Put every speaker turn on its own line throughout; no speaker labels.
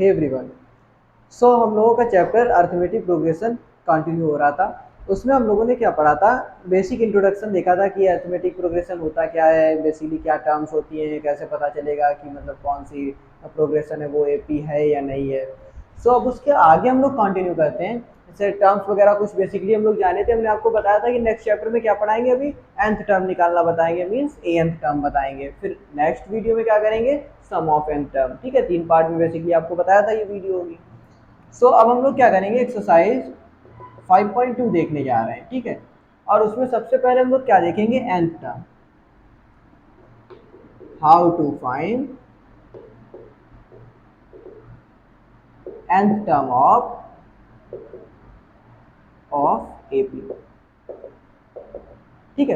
Hey everyone. सो हम लोगों का चैप्टर अर्थमेटिक प्रोग्रेशन कंटिन्यू हो रहा था। उसमें हम लोगों ने क्या पढ़ा था, बेसिक इंट्रोडक्शन देखा था कि अर्थमेटिक प्रोग्रेशन होता क्या है, बेसिकली क्या टर्म्स होती हैं, कैसे पता चलेगा कि मतलब कौन सी प्रोग्रेशन है वो एपी है या नहीं है। सो अब उसके आगे हम लोग कंटिन्यू करते हैं। जैसे टर्म्स वगैरह कुछ बेसिकली हम लोग जाने थे, हमने आपको बताया था कि नेक्स्ट चैप्टर में क्या पढ़ाएंगे, अभी nth टर्म निकालना बताएंगे, मींस nth टर्म बताएंगे। फिर नेक्स्ट वीडियो में क्या करेंगे, सम ऑफ nth टर्म। ठीक है, 3 पार्ट में बेसिकली आपको बताया था ये वीडियो होगी। सो अब हम लोग क्या करेंगे, एक्सरसाइज 5.2 देखने जा रहे हैं। ठीक है, और उसमें सबसे पहले हम लोग क्या देखेंगे, nth term, how to find nth term of AP. ठीक है,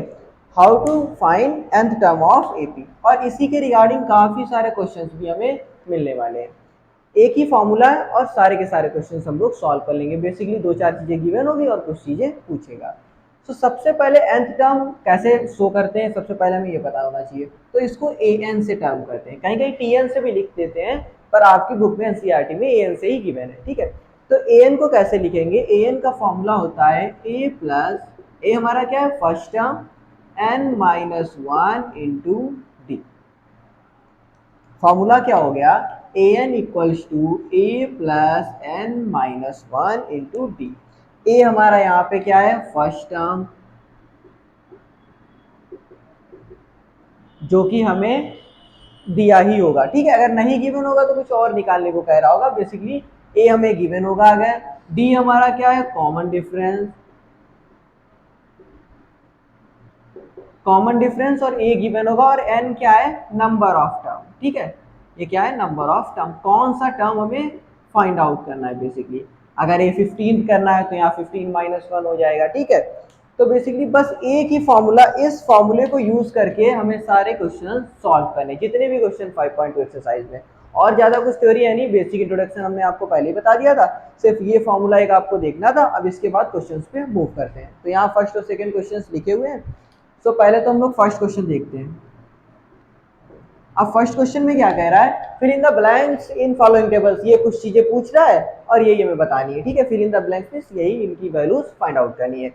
how to find nth term of AP. और इसी के रिगार्डिंग काफी सारे क्वेश्चंस भी हमें मिलने वाले हैं। एक ही फॉर्मूला है और सारे के सारे क्वेश्चंस हम लोग सॉल्व कर लेंगे। बेसिकली 2-4 चीजें गिवन होगी और कुछ चीजें पूछेगा। तो सबसे पहले nth टर्म कैसे शो करते हैं, सबसे पहले हमें ये पता होना चाहिए। तो इसको an से टर्म करते हैं, कहीं कहीं tn से भी लिख देते हैं, पर आपकी बुक में एनसीईआरटी में an से ही गिवन है। ठीक है, तो an को कैसे लिखेंगे, an का फॉर्मूला होता है a प्लस a, हमारा क्या है, first term, n-1 into D. Formula क्या हो गया, an equals to A plus N minus 1 into D. A हमारा यहाँ पे क्या है, फर्स्ट टर्म, जो कि हमें दिया ही होगा। ठीक है, अगर नहीं गिवन होगा तो कुछ और निकालने को कह रहा होगा। बेसिकली ए हमें गिवन होगा। अगर डी हमारा क्या है, कॉमन डिफरेंस, कॉमन डिफरेंस, और ए गिवन होगा, और एन क्या है, नंबर ऑफ टर्म। ठीक है, ये क्या है, नंबर ऑफ टर्म, कौन सा टर्म हमें फाइंड आउट करना है। बेसिकली अगर ए 15 करना है तो यहाँ 15-1 हो जाएगा। ठीक है, तो बेसिकली बस एक ही फॉर्मूला, इस फॉर्मूले को यूज करके हमें सारे क्वेश्चन सॉल्व करने, जितने भी क्वेश्चन 5.2 एक्सरसाइज में। और ज्यादा कुछ थ्योरी है नहीं, बेसिक इंट्रोडक्शन हमने आपको पहले ही बता दिया था। सिर्फ ये फॉर्मूला एक आपको देखना था। अब इसके बाद क्वेश्चन पे मूव करते हैं। तो यहाँ फर्स्ट और सेकंड क्वेश्चन लिखे हुए हैं। तो पहले तो हम लोग फर्स्ट क्वेश्चन देखते हैं। अब फर्स्ट क्वेश्चन में क्या कह रहा है, fill in the blanks in following tables. ये कुछ चीजें पूछ रहा है और ये हमें बतानी है। ठीक है, fill in the blanks means यही इनकी वैल्यूज फाइंड आउट करनी है।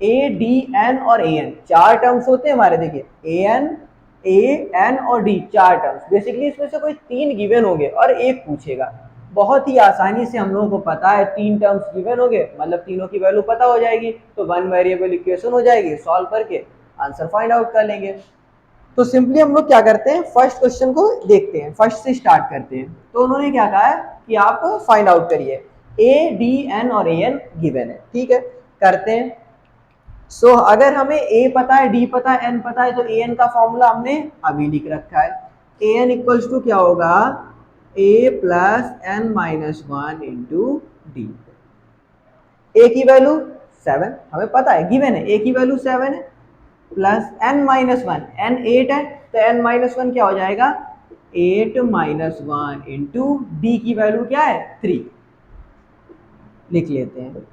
ए, डी, एन और ए एन, 4 टर्म्स होते हैं हमारे। देखिए ए एन, ए एन और डी, 4 टर्म्स। बेसिकली इसमें से कोई 3 गिवन होंगे और एक पूछेगा। बहुत ही आसानी से हम लोगों को पता है, 3 टर्म्स गिवन होंगे मतलब तीनों की वैल्यू पता हो जाएगी, तो 1 वेरिएबल इक्वेशन हो जाएगी, सॉल्व करके आंसर फाइंड आउट कर लेंगे। तो सिंपली हम लोग क्या करते हैं, फर्स्ट क्वेश्चन को देखते हैं, फर्स्ट से स्टार्ट करते हैं। तो उन्होंने क्या कहा है कि आप फाइंड आउट करिए, ए, डी, एन और ए एन गिवन है। ठीक है, करते हैं। सो अगर हमें ए पता है, डी पता है, एन पता है, तो ए एन का फॉर्मूला हमने अभी लिख रखा है। ए एन इक्वल्स टू क्या होगा, A plus N minus 1 into D. A की वैल्यू 7 हमें पता है, गिवन है, ए की वैल्यू 7 है, प्लस एन माइनस 1, एन 8 है, तो एन माइनस 1 क्या हो जाएगा, 8 माइनस 1 इंटू डी की वैल्यू क्या है, 3। लिख लेते हैं,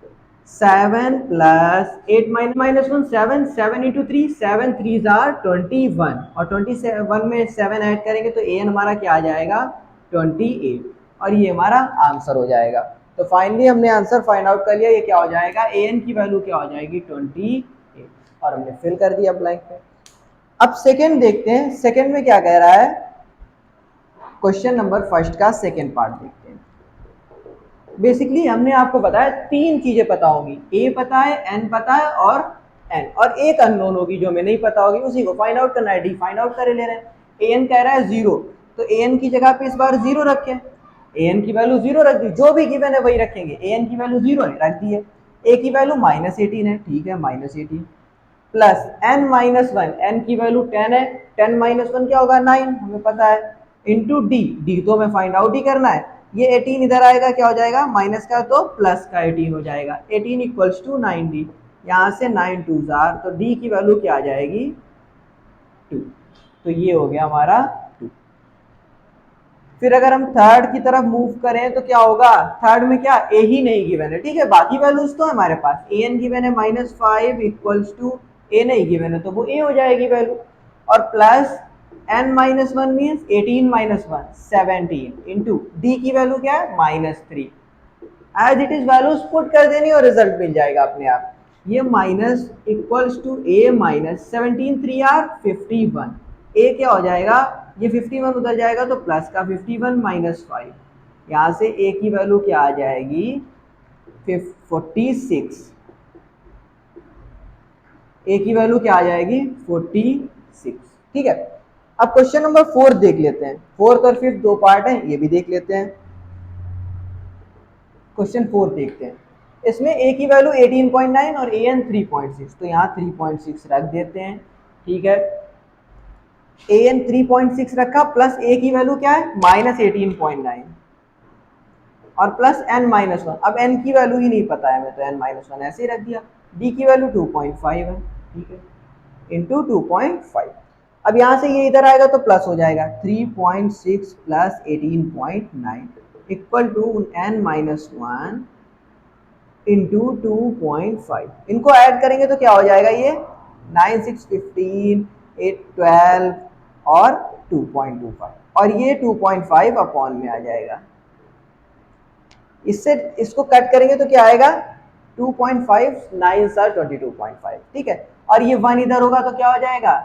7 प्लस 8 माइनस 1, 7, 7 इंटू 3, 7 3 आर 21, और 21 में 7 ऐड करेंगे तो ए एन हमारा क्या आ जाएगा, 28, और ये हमारा आंसर हो जाएगा। तो फाइनली हमने आंसर फाइंड आउट कर लिया। ये क्या हो जाएगा, ए एन की वैल्यू क्या हो जाएगी, 28, और हमने फिल कर दिया ब्लैंक पे। अब सेकंड देखते हैं, सेकंड में क्या कह रहा है, क्वेश्चन नंबर फर्स्ट का सेकंड पार्ट देखते हैं। बेसिकली हमने आपको बताया 3 चीजें पता होंगी, ए पता है, एन पता है और एन, और एक अननोन होगी जो हमें नहीं पता होगी, उसी को फाइंड आउट करना है। डी फाइंड आउट कर ले रहे हैं। ए एन कह रहा है 0, तो ए एन की जगह पे इस बार 0 रखें। ए एन की वैल्यू 0 रख दी, जो भी गिवन है वही रखेंगे। ए एन की वैल्यू 0 है, रख दी है। ए की वैल्यू -18 है, ठीक है, -18, प्लस एन माइनस 1, एन की वैल्यू 10 है, 10 माइनस 1 क्या होगा, 9, हमें पता है, इंटू डी, डी तो हमें फाइंड आउट ही करना है। ये 18 इधर आएगा, क्या हो जाएगा, माइनस का तो प्लस का 18 हो जाएगा, 18 इक्वल्स टू 9D। यहाँ से 9 2 जार, तो डी की वैल्यू क्या आ जाएगी, 2। तो ये हो गया हमारा 2। फिर अगर हम थर्ड की तरफ मूव करें तो क्या होगा, थर्ड में क्या, ए ही नहीं गिवन है। ठीक है, बाकी वैल्यूज तो हमारे पास, ए एन गिवन है -5 इक्वल्स टू, ए नहीं गिवन है तो वो ए हो जाएगी वैल्यू, और plus n minus one means 18 minus one 17 into d की वैल्यू क्या है -3। As it is values put कर देनी और रिजल्ट मिल जाएगा अपने आप। ये minus equals to a minus 17 3 are 51। A क्या हो जाएगा, ये 51 उधर जाएगा तो प्लस का 51 माइनस 5, यहाँ से ए की वैल्यू क्या आ जाएगी 46। ए की वैल्यू क्या आ जाएगी 46। ठीक है, अब क्वेश्चन नंबर 4 देख लेते हैं। 4th और 5th दो पार्ट है, ये भी देख लेते हैं। क्वेश्चन 4 देखते हैं। इसमें ए की वैल्यू 18.9 और ए एन 3.6, तो यहाँ 3.6 रख देते हैं। ठीक है, ए एन 3.6 रखा, प्लस ए की वैल्यू क्या है -18.9 और प्लस n माइनस वन। अब n की वैल्यू ही नहीं पता है हमें, तो n माइनस वन ऐसे ही रख दिया। d की वैल्यू 2.5 है, ठीक है, इंटू 2.5। अब यहाँ से ये इधर आएगा तो प्लस हो जाएगा 3.6 plus 18.9 equal to n minus one into 2.5। इनको ऐड करेंगे तो क्या हो जाएगा, ये 9 6 15 8 12 और 2.25, और ये 2.5 अपॉन में आ जाएगा। इससे इसको कट करेंगे तो क्या आएगा 2.5 9 सर 22.5। ठीक है, और ये 1 इधर होगा तो क्या हो जाएगा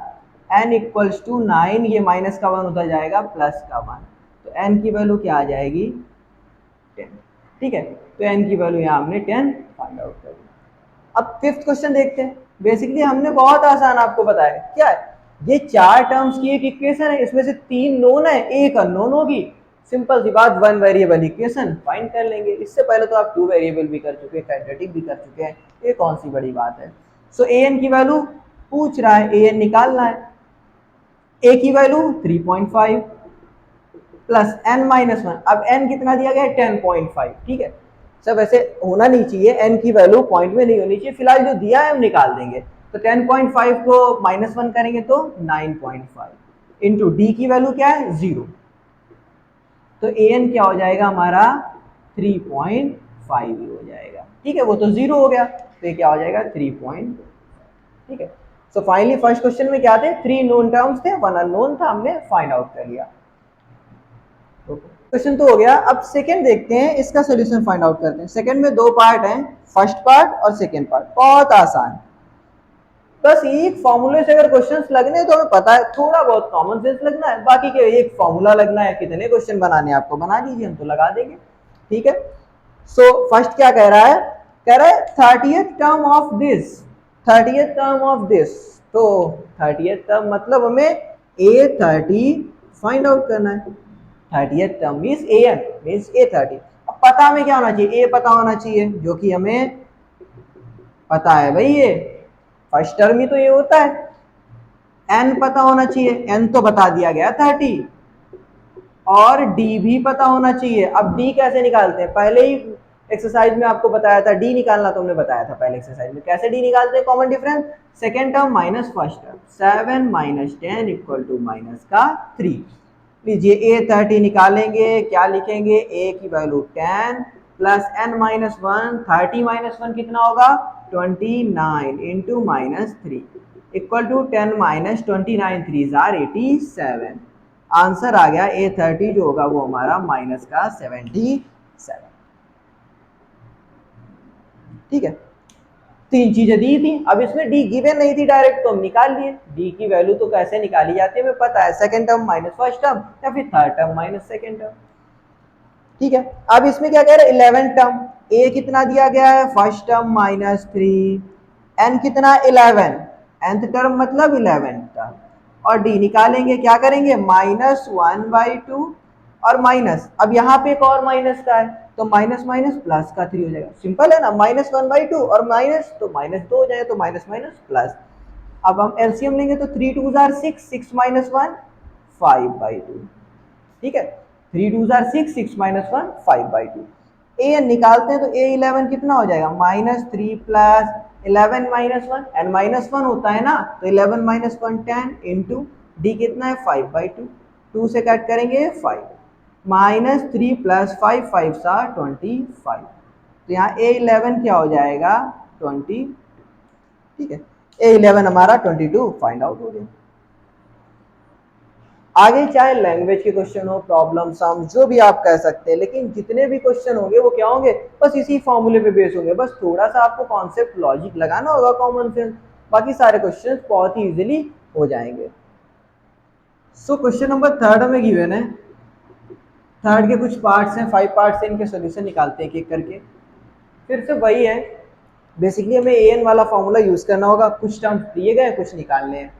n इक्वल्स टू 9, ये माइनस का 1 उधर जाएगा प्लस का 1, तो n की वैल्यू क्या आ जाएगी 10। ठीक है, तो n की वैल्यू यहाँ हमने 10 फाइंड आउट कर दिया। अब 5th क्वेश्चन देखते हैं। बेसिकली हमने बहुत आसान आपको बताया, क्या है ये 4 टर्म्स की एक इक्वेशन है, इसमें से 3 नोन है, एक अननोन होगी। सिंपल सी बात, 1 वेरिएबल इक्वेशन फाइंड कर लेंगे। इससे पहले तो आप 2 वेरिएबल भी कर चुके हैं, क्वाड्रेटिक भी कर चुके हैं, ये कौन सी बड़ी बात है। सो ए एन की वैल्यू पूछ रहा है, ए एन निकालना है। ए की value 3.5 plus n minus one, अब n कितना दिया गया है 10.5। ठीक है, सब ऐसे होना नहीं चाहिए, n की वैल्यू पॉइंट में नहीं होनी चाहिए। फिलहाल जो दिया है हम निकाल देंगे, तो 10.5 को माइनस वन करेंगे तो 9.5 इंटू डी की वैल्यू क्या है 0, तो ए एन क्या हो जाएगा हमारा 3.5 हो जाएगा। ठीक है, वो तो 0 हो गया, तो ये क्या हो जाएगा 3. ठीक है, सो फाइनली फर्स्ट क्वेश्चन में क्या थे, 3 नोन टर्म्स थे, 1 अननोन था, हमने फाइंड आउट कर लिया। क्वेश्चन तो हो गया। अब सेकंड देखते हैं, इसका सॉल्यूशन फाइंड आउट करते हैं। सेकंड में 2 पार्ट हैं, फर्स्ट पार्ट और सेकंड पार्ट, बहुत आसान। बस एक फॉर्मूले से अगर क्वेश्चंस लगने तो हमें पता है, थोड़ा बहुत कॉमन सेंस लगना है, बाकी के एक फॉर्मूला लगना है। कितने क्वेश्चन बनाने आपको बना लीजिए, हम तो लगा देंगे। ठीक है, सो फर्स्ट क्या कह रहा है, कह रहा है 30th term of this, 30th term of this, तो 30th टर्म मतलब हमें A30 फाइंड आउट करना है। 30th term means AN means A30। अब पता हमें क्या होना चाहिए, A पता होना चाहिए, जो कि हमें पता है भाई, ये फर्स्ट टर्म ही तो ये होता है। n पता होना चाहिए, n तो बता दिया गया 30, और d भी पता होना चाहिए। अब d कैसे निकालते हैं, पहले ही एक्सरसाइज में आपको बताया था, d निकालना तुमने बताया था पहले एक्सरसाइज में। कैसे d निकालते हैं, common difference, second term minus first term, 7 minus 10 equal to minus का 3। लीजिए A30 निकालेंगे, क्या लिखेंगे, a की value 10 plus n minus one, 30 minus one कितना होगा 29 into minus 3 equal to 10 minus 29 3 are 87। Answer आ गया A30 जो होगा वो हमारा माइनस का 77। ठीक है, 3 चीजें दी थी। अब इसमें डी गिवन नहीं थी डायरेक्ट, तो हम निकाल लिए। डी की वैल्यू तो कैसे निकाली जाती है हमें पता है, second term minus first term या फिर third term minus second term. ठीक है, अब इसमें क्या कह रहे हैं 11 टर्म, ए कितना दिया गया है फर्स्ट टर्म -3, एन कितना 11, nth टर्म मतलब 11 टर्म, और डी निकालेंगे, क्या करेंगे -1/2 और माइनस, अब यहाँ पे एक और माइनस का है तो माइनस माइनस प्लस का 3 हो जाएगा। सिंपल है ना, -1/2 और माइनस तो -2 हो जाए, तो माइनस माइनस प्लस। अब हम एलसीएम लेंगे तो 3 2 जार 6, 6 माइनस 1 5/2। ठीक है, 3 2 जार 6, 6 माइनस 1 5/2। ए एन निकालते हैं तो A11 कितना हो जाएगा -3 प्लस 11 माइनस 1, n माइनस 1 होता है ना, तो 11 माइनस 1 10 इंटू डी कितना है 5/2, 2 से कट करेंगे 5, -3 प्लस 5 5 सा 25, तो यहाँ A11 क्या हो जाएगा 20। ठीक है, A11 हमारा 22 फाइंड आउट हो गया। आगे चाहे लैंग्वेज के क्वेश्चन हो, प्रॉब्लम सम, जो भी आप कह सकते हैं, लेकिन जितने भी क्वेश्चन होंगे वो क्या होंगे, बस इसी फॉर्मूले पे बेस होंगे। बस थोड़ा सा आपको कॉन्सेप्ट लॉजिक लगाना होगा, कॉमन सेंस, बाकी सारे क्वेश्चन बहुत ही इजीली हो जाएंगे। सो क्वेश्चन नंबर 3 हमें गिवन है। थर्ड के कुछ पार्ट्स हैं, 5 पार्ट्स हैं, इनके सोल्यूशन निकालते हैं एक एक करके। फिर से वही है, बेसिकली हमें ए एन वाला फॉर्मूला यूज करना होगा। कुछ टर्म्स दिए गए, कुछ निकालने हैं।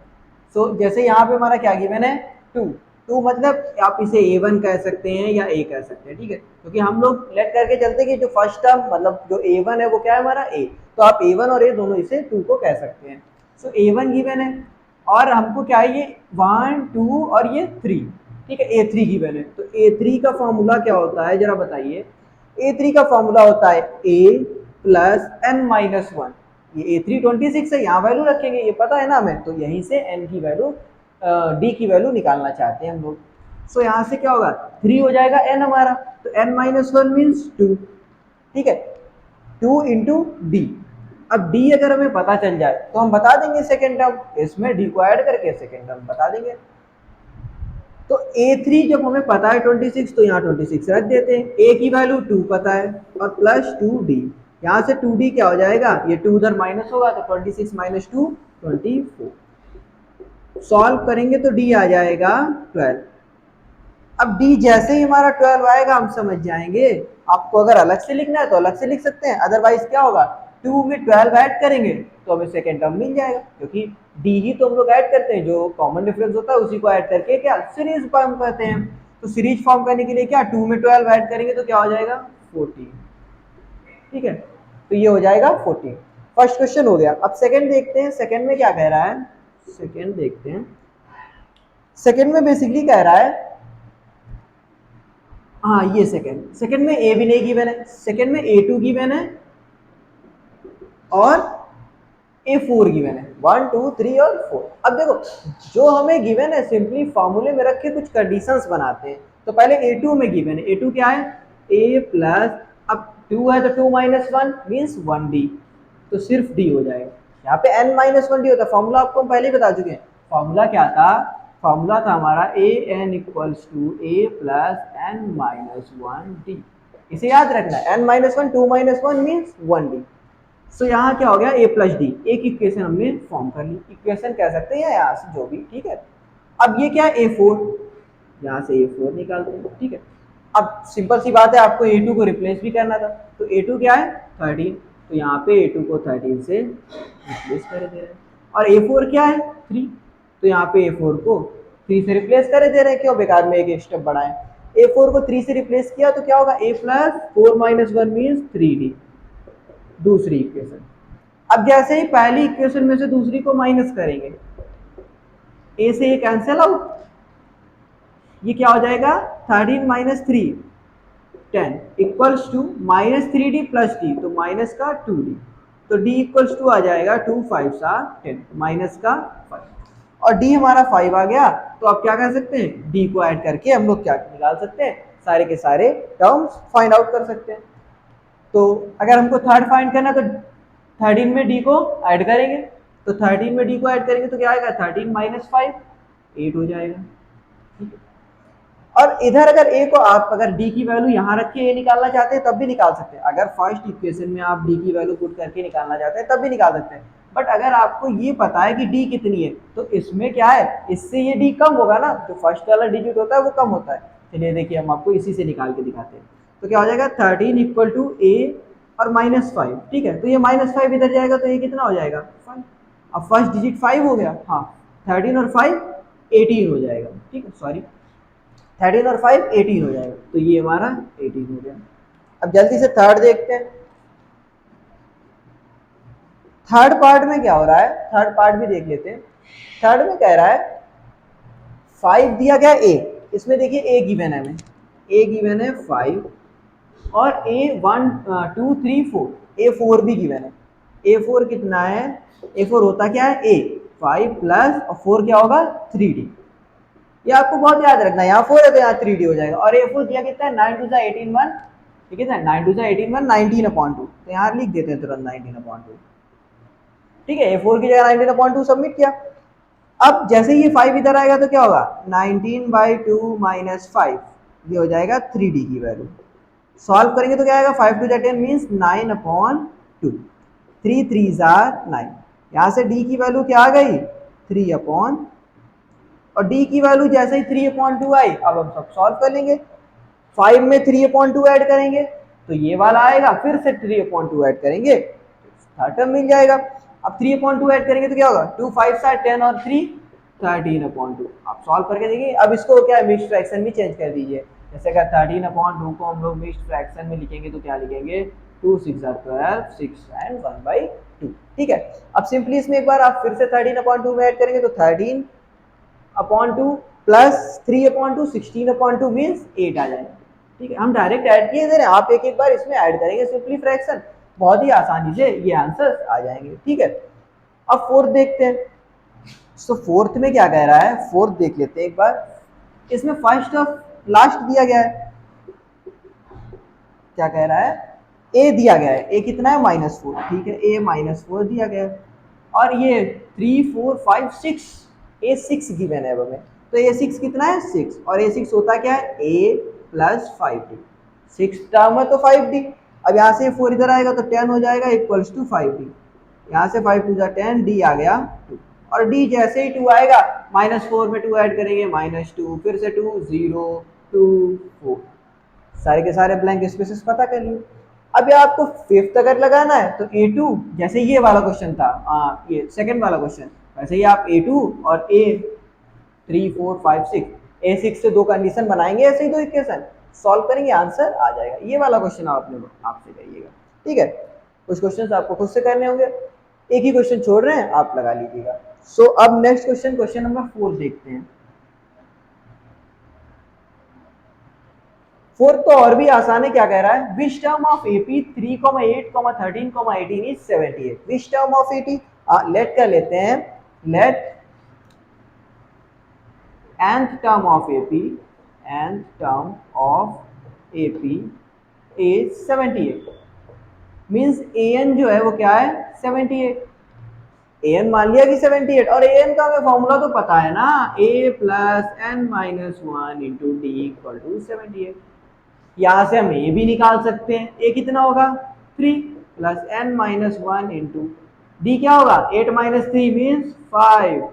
सो जैसे यहाँ पे हमारा क्या गिवन है, 2। 2 मतलब आप इसे A1 कह सकते हैं या A कह सकते हैं, ठीक है, क्योंकि हम लोग लेट करके चलते हैं कि जो फर्स्ट टर्म मतलब जो A1 है वो क्या है हमारा A, तो आप A1 और A दोनों इसे 2 को कह सकते हैं। सो A1 गिवन है और हमको क्या है, ये 1 2 और ये 3, ठीक है, A3 गिवन है। तो A3 का फॉर्मूला क्या होता है जरा बताइए। A3 का फॉर्मूला होता है A प्लस n-1। ये A3 26 है, यहाँ वैल्यू रखेंगे, ये पता है ना हमें, तो यहीं से n की वैल्यू d की वैल्यू निकालना चाहते हैं हम लोग। सो यहाँ से क्या होगा, 3 हो जाएगा n हमारा, तो n-1 मीन्स 2, ठीक है, 2 इंटू डी। अब d अगर हमें पता चल जाए तो हम बता देंगे सेकेंड टर्म, इसमें d को ऐड करके सेकेंड टर्म बता देंगे। तो A3 जब हमें पता है 26, तो यहाँ 26 रख देते हैं, A की वैल्यू 2 पता है और प्लस 2d, यहाँ से 2d क्या हो जाएगा, ये 2 उधर माइनस होगा तो 26 माइनस 2 24। सॉल्व करेंगे तो d आ जाएगा 12। अब d जैसे ही हमारा 12 आएगा हम समझ जाएंगे। आपको अगर अलग से लिखना है तो अलग से लिख सकते हैं, अदरवाइज क्या होगा, 2 में 12 ऐड करेंगे तो हमें सेकेंड टर्म मिल जाएगा, क्योंकि d ही तो हम लोग ऐड करते हैं, जो कॉमन डिफरेंस होता है उसी को ऐड करके क्या सीरीज फॉर्म करते हैं। तो सीरीज फॉर्म करने के लिए क्या, 2 में 12 ऐड करेंगे तो क्या हो जाएगा 14, ठीक है, तो ये हो जाएगा 14। फर्स्ट क्वेश्चन हो गया। अब सेकंड देखते हैं, सेकंड में क्या कह रहा है, सेकंड देखते हैं। सेकंड में बेसिकली कह रहा है, हाँ ये सेकंड में ए भी नहीं गिवन है, सेकंड में A2 गिवन है और A4 गिवन है, 1 2 3 और 4। अब देखो जो हमें गिवन है सिंपली फॉर्मूले में रख के कुछ कंडीशंस बनाते हैं। तो पहले A2 में गिवन है, A2 क्या है, A प्लस, अब 2 है तो 2 माइनस 1 मीन्स 1d, तो सिर्फ d हो जाएगा। यहाँ पे n माइनस 1d होता है, फॉर्मूला आपको हम पहले ही बता चुके हैं। फॉर्मूला क्या था, फॉर्मूला था हमारा an equals to a plus n minus 1d। इसे याद रखना है, n minus 1 2 minus 1 means 1d। So यहाँ क्या हो गया, a प्लस डी, एक इक्वेशन हमने फॉर्म कर ली, इक्वेशन कह सकते हैं या यहाँ से जो भी, ठीक है। अब ये क्या है A4, यहाँ से A4 निकालते हैं, ठीक है। अब सिंपल सी बात है, आपको A2 को रिप्लेस भी करना था, तो A2 क्या है 13, तो यहाँ पे A2 को 13 से रिप्लेस कर दे रहे हैं। और A4 क्या है 3, तो यहाँ पे A4 को 3 से रिप्लेस कर दे रहे हैं, क्यों बेकार में एक स्टेप बढ़ाएं। A4 को 3 से रिप्लेस किया तो क्या होगा, A plus 4 minus 1 means 3d, दूसरी इक्वेशन। अब जैसे ही पहली इक्वेशन में से दूसरी को माइनस करेंगे, ए से ये कैंसिल आउट, ये क्या हो जाएगा 13 minus 3 10 equals to minus 3d plus d, तो माइनस का 2d, तो d इक्वल्स टू आ जाएगा 2 5 10, माइनस का 5, और d हमारा 5 आ गया। तो आप क्या कर सकते हैं, d को ऐड करके हम लोग क्या निकाल सकते हैं, सारे के सारे टर्म्स फाइंड आउट कर सकते हैं। तो अगर हमको थर्ड फाइंड करना है तो 13 में d को ऐड करेंगे, तो 13 में d को ऐड करेंगे तो क्या आएगा 13 माइनस 5 8 हो जाएगा, ठीक है। और इधर अगर a को आप अगर d की वैल्यू यहाँ रख के a निकालना चाहते हैं तब भी निकाल सकते हैं, अगर फर्स्ट इक्वेशन में आप d की वैल्यू पुट करके निकालना चाहते हैं तब भी निकाल सकते हैं। बट अगर आपको ये पता है कि d कितनी है तो इसमें क्या है, इससे ये d कम होगा ना, जो फर्स्ट वाला डिजिट होता है वो कम होता है। चलिए देखिए हम आपको इसी से निकाल के दिखाते हैं। तो क्या हो जाएगा 13 इक्वल टू a और माइनस 5, ठीक है, तो ये माइनस 5 इधर जाएगा तो ये कितना हो जाएगा 5। अब फर्स्ट डिजिट 5 हो गया, हाँ 13 और 5 18 हो जाएगा, ठीक है, सॉरी 13 और 5 18 हो जाएगा, तो ये हमारा 18 हो गया। अब जल्दी से थर्ड देखते हैं। थर्ड पार्ट में क्या हो रहा है, थर्ड पार्ट भी देख लेते हैं। थर्ड में कह रहा है 5 दिया गया a, इसमें देखिए a गिवन है, हमें a गिवन है 5 और a 1 2 3 4, a4 भी गिवन है। a4 कितना है, a4 होता क्या है a 5 प्लस और 4 क्या होगा 3d, ये आपको बहुत याद रखना है, यहाँ 4 है तो यहाँ 3d हो जाएगा। और a4 दिया कितना है 9 2 18 1, ये कितना है 9 2 18 1 19/2, तो यहाँ लिख देते हैं तुरंत 19/2, ठीक है। a4 की जगह 19/2 सबमिट किया। अब जैसे ये 5 इधर आएगा तो क्या होगा, 19/2 माइनस 5, ये हो जाएगा 3d की वैल्यू। सॉल्व करेंगे तो क्या आएगा, 5 to 10 मीन्स 9/2, 3 3s are 9। यहाँ से d की वैल्यू क्या आ गई, 3/, और d की वैल्यू जैसे ही 3/2 आई, अब हम सब सॉल्व कर लेंगे। 5 में 3/2 ऐड करेंगे तो ये वाला आएगा, फिर से 3/2 ऐड करेंगे थर्ड टर्म मिल जाएगा। अब 3/2 ऐड करेंगे तो क्या होगा, 2 5 10 और 3 13/2। आप सॉल्व करके देखिए। अब इसको क्या मिक्स्ड फ्रैक्शन में चेंज कर दीजिए। जैसे अगर 13/2 को हम लोग मिक्स्ड फ्रैक्शन में लिखेंगे तो क्या लिखेंगे, 2 6 are 12, 6 and 1/2। ठीक है, अब सिंपली इसमें एक बार आप फिर से 13/2 में ऐड करेंगे तो 13/2 प्लस 3/2 16/2 मीन्स 8 आ जाएगा। ठीक है, हम डायरेक्ट ऐड किए दे रहे हैं, आप एक एक बार इसमें ऐड करेंगे सिंपली फ्रैक्शन, बहुत ही आसानी से ये आंसर आ जाएंगे। ठीक है, अब फोर्थ देखते हैं। सो फोर्थ में क्या कह रहा है, फोर्थ देख लेते हैं एक बार। इसमें फर्स्ट और लास्ट दिया गया है, क्या कह रहा है, ए दिया गया है, ए कितना है -4। ठीक है, ए -4 दिया गया है, और ये 3 4 5 6, ए 6 गिवन है हमें। तो ए 6 कितना है, 6, और ए 6 होता क्या है, ए प्लस 5d। 6 टर्म है तो 5d। अब यहाँ से 4 इधर आएगा तो 10 हो जाएगा इक्वल्स टू 5d। यहाँ से 5 2 10, d आ गया 2, और d जैसे ही 2 आएगा -4 में 2 ऐड करेंगे -2, फिर से 2 0 2 4, सारे के सारे ब्लैंक स्पेसेस पता कर लिए। अब ये आपको फिफ्थ अगर लगाना है तो A2, जैसे ये वाला क्वेश्चन था, ये सेकंड वाला क्वेश्चन, वैसे ही आप A2 और A3 4 5 6, A6 से दो कंडीशन बनाएंगे, ऐसे ही दो इक्वेशन सॉल्व करेंगे, आंसर आ जाएगा। ये वाला क्वेश्चन आपसे करिएगा। ठीक है, कुछ क्वेश्चन आपको खुद से करने होंगे, एक ही क्वेश्चन छोड़ रहे हैं, आप लगा लीजिएगा। सो अब नेक्स्ट क्वेश्चन, क्वेश्चन नंबर 4 देखते हैं। फोर्थ तो और भी आसान है, क्या कह रहा है, which term of AP 3,8, 13, 18 is 78। Which term of AP, let कर लेते हैं, let nth term of AP, nth term of AP is 78, means an जो है वो क्या है, 78। an मान लिया कि 78, और an का हमें फॉर्मूला तो पता है ना, a plus n minus 1 into d equal to 78। यहाँ से हम ए भी निकाल सकते हैं, ए कितना होगा, 3 plus n minus 1 into d क्या होगा, 8 माइनस 3 मीन्स 5।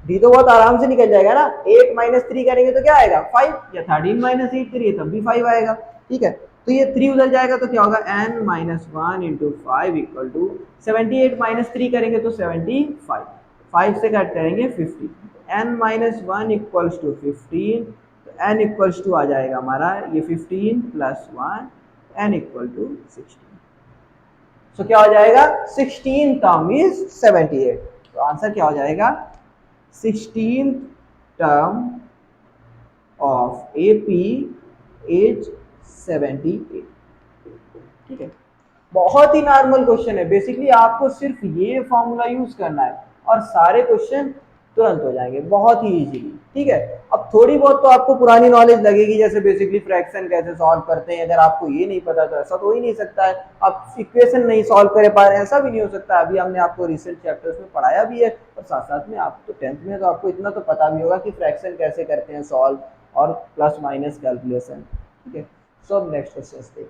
डी तो बहुत आराम से निकल जाएगा ना, 8 माइनस 3 करेंगे तो क्या आएगा 5, या 13 माइनस 8 करिए तब भी 5 आएगा। ठीक है, तो ये 3 उधर जाएगा तो क्या होगा, n minus 1 into 5 equal to 78 minus 3 करेंगे तो 75, 5 से कट करेंगे 50, n माइनस 1 इक्वल्स टू 15, तो n इक्वल्स टू आ जाएगा हमारा ये 15 प्लस 1, n इक्वल टू 16। सो क्या हो जाएगा, 16 टर्म इज 78। तो आंसर क्या हो जाएगा, 16th term of AP is 78। ठीक है, बहुत ही नॉर्मल क्वेश्चन है, बेसिकली आपको सिर्फ ये फॉर्मूला यूज करना है और सारे क्वेश्चन तुरंत हो जाएंगे, बहुत ही इजीली। ठीक है, अब थोड़ी बहुत तो आपको पुरानी नॉलेज लगेगी, जैसे बेसिकली फ्रैक्शन कैसे सॉल्व करते हैं, अगर आपको ये नहीं पता तो ऐसा तो हो ही नहीं सकता है, आप इक्वेशन नहीं सॉल्व कर पा रहे हैं, ऐसा भी नहीं हो सकता। अभी हमने आपको रिसेंट चैप्टर्स में पढ़ाया भी है, और साथ साथ में आप तो 10th में तो आपको इतना तो पता भी होगा कि फ्रैक्शन कैसे करते हैं सॉल्व, और प्लस माइनस कैलकुलेशन। ठीक है, सो अब नेक्स्ट क्वेश्चन देखते हैं।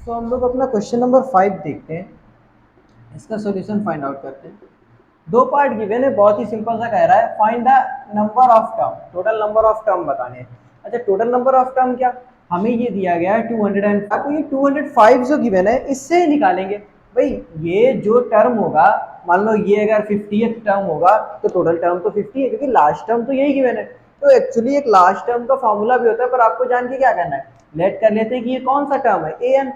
तो हम लोग अपना क्वेश्चन नंबर 5 देखते हैं, इसका सॉल्यूशन फाइंड आउट करते हैं। दो पार्ट गिवन है, बहुत ही सिंपल सा कह रहा है, find the number of term, total number of term बताने। अच्छा, टोटल नंबर ऑफ टर्म क्या, हमें ये दिया गया है 200, आपको ये 205 जो गिवन है इससे निकालेंगे। भाई ये जो टर्म होगा, मान लो ये अगर 50th टर्म होगा तो टोटल टर्म तो 50 है, क्योंकि लास्ट टर्म तो यही गिवन है। तो एक्चुअली एक लास्ट टर्म का फॉर्मूला भी होता है, पर आपको जान के क्या करना है, लेट कर लेते हैं कि ये कौन सा टर्म है, an,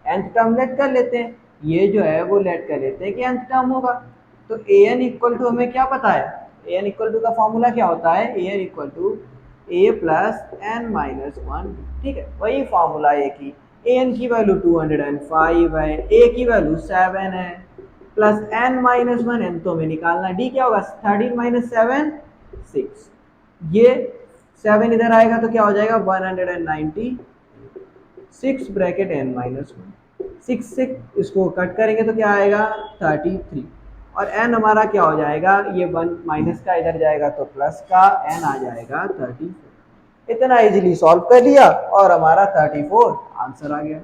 nth टर्म लेट कर लेते हैं, ये जो है वो लेट कर लेते हैं कि nth टर्म होगा। तो an इक्वल टू हमें क्या पता है, an इक्वल टू का फॉर्मूला क्या होता है, an equal to a plus n minus 1। ठीक है, वही फॉर्मूला है कि an की वैल्यू 205 है, a की वैल्यू 7 है, प्लस n माइनस 1, n तो हमें निकालना, d क्या होगा, 13 माइनस 7 6, ये 7 इधर आएगा तो क्या हो जाएगा 190, 6 ब्रैकेट n माइनस 1, 6 से इसको कट करेंगे तो क्या आएगा 33, और n हमारा क्या हो जाएगा, ये 1 माइनस का इधर जाएगा तो प्लस का, n आ जाएगा 34। इतना इजीली सॉल्व कर लिया और हमारा 34 आंसर आ गया।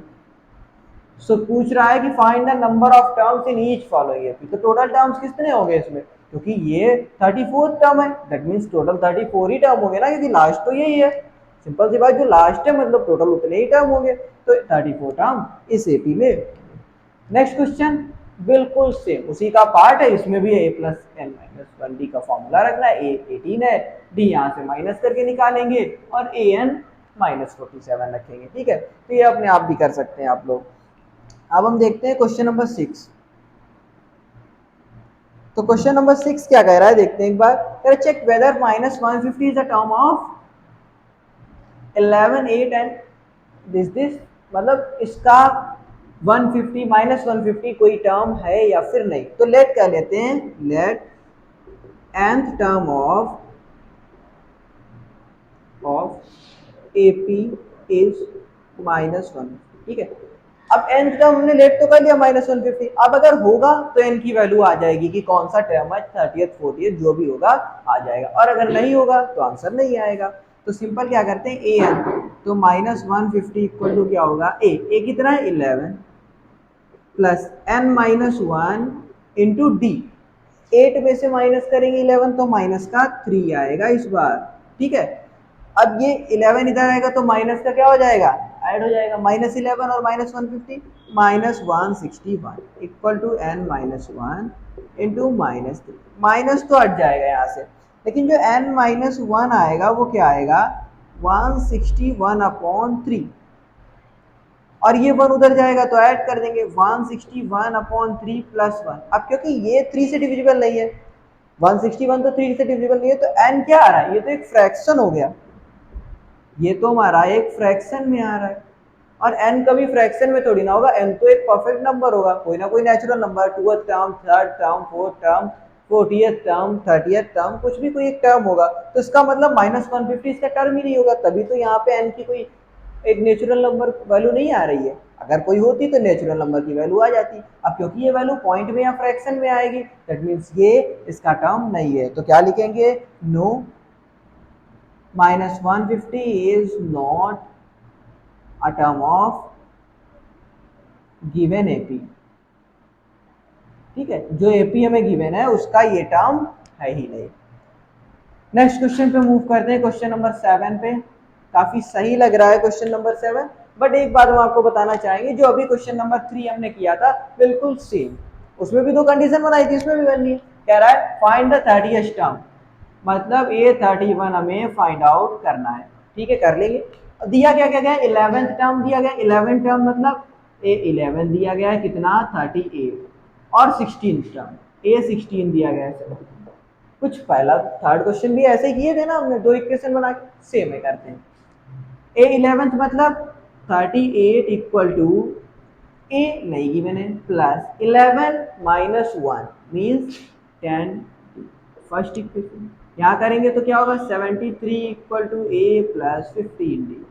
सो पूछ रहा है कि find the number of terms in each following AP, तो टोटल टर्म्स कितने होंगे इसमें, क्योंकि ये 34 टर्म है, that means total 34 he term होंगे ना, क्योंकि लास्ट तो यही है। सिंपल सी बात, जो लास्ट है मतलब टोटल उतने ही टर्म होंगे, तो 34 टर्म इस एपी में। नेक्स्ट क्वेश्चन बिल्कुल सेम उसी का पार्ट है, इसमें भी a plus N minus one d का फॉर्मूला रखना है। a 18 है, d यहाँ से माइनस करके निकालेंगे और a n माइनस 47 रखेंगे। ठीक है, तो ये अपने आप भी कर सकते हैं आप लोग। अब हम देखते हैं क्वेश्चन नंबर 6। तो क्वेश्चन नंबर 6 क्या कह रहा है, देखते हैं एक बार। Check whether minus 150 is a term of 11 8 and this मतलब इसका 150 माइनस 150 कोई टर्म है या फिर नहीं। तो लेट कर लेते हैं, let nth term of AP is minus 1। ठीक है, अब nth टर्म हमने लेट तो कर लिया माइनस 150। अब अगर होगा तो n की वैल्यू आ जाएगी कि कौन सा टर्म है, 30th 40th जो भी होगा आ जाएगा, और अगर नहीं होगा तो आंसर नहीं आएगा। तो सिंपल क्या करते हैं, ए एन, तो माइनस 150 इक्वल टू क्या होगा, ए कितना है 11 plus n minus 1 into D. 8 में से माइनस करेंगे 11 तो माइनस का 3 आएगा इस बार। ठीक है, अब ये 11 इधर आएगा तो माइनस का क्या हो जाएगा, ऐड हो जाएगा, माइनस 11 और minus 150 minus 161 equal to n minus 1 into minus 3। Minus तो हट जाएगा यहाँ से, लेकिन जो n माइनस 1 आएगा वो क्या आएगा, 161 अपॉन 3, और ये 1 उधर जाएगा तो ऐड कर देंगे 161 अपॉन 3 प्लस 1। अब क्योंकि ये 3 से डिविजिबल नहीं है, 161 तो 3 से डिविजिबल नहीं है, तो n क्या आ रहा है, ये तो एक फ्रैक्शन हो गया, ये तो हमारा एक फ्रैक्शन में आ रहा है। और n कभी फ्रैक्शन में थोड़ी ना होगा, n तो एक परफेक्ट नंबर होगा, कोई ना कोई natural number, 2th term, 3rd term, 4th term, 40th term, 30th term, कुछ भी कोई एक टर्म होगा। तो इसका मतलब माइनस 150 इसका टर्म ही नहीं होगा, तभी तो यहाँ पे n की कोई एक नेचुरल नंबर वैल्यू नहीं आ रही है। अगर कोई होती तो नेचुरल नंबर की वैल्यू आ जाती। अब क्योंकि ये वैल्यू पॉइंट में या फ्रैक्शन में आएगी, दैट मीन्स ये इसका टर्म नहीं है। तो क्या लिखेंगे, no minus 150 is not a term of given AP. ठीक है, जो एपी हमें गिवन है उसका ये टर्म है ही नहीं। नेक्स्ट क्वेश्चन पे मूव करते हैं, क्वेश्चन नंबर 7 पे। काफी सही लग रहा है क्वेश्चन नंबर 7, बट एक बात हम आपको बताना चाहेंगे, जो अभी क्वेश्चन नंबर 3 हमने किया था बिल्कुल सेम, उसमें भी 2 कंडीशन बनाई थी, इसमें भी बननी है। कह रहा है फाइंड द 30th टर्म, मतलब ये 31 हमें फाइंड आउट करना है। ठीक है, कर लेंगे। दिया क्या क्या गया, 11th टर्म दिया गया, 11th टर्म मतलब ए 11 दिया गया है, कितना 38, और 16th टर्म ए 16 दिया गया है। कुछ पहला थर्ड क्वेश्चन भी ऐसे ही किए थे ना हमने, 2 इक्वेशन बना के सेम है करते हैं। ए 11th मतलब 38 इक्वल टू ए नहीं की मैंने plus 11 minus 1 means 10। First equation यहाँ करेंगे तो क्या होगा, 73 इक्वल टू ए प्लस 15डी।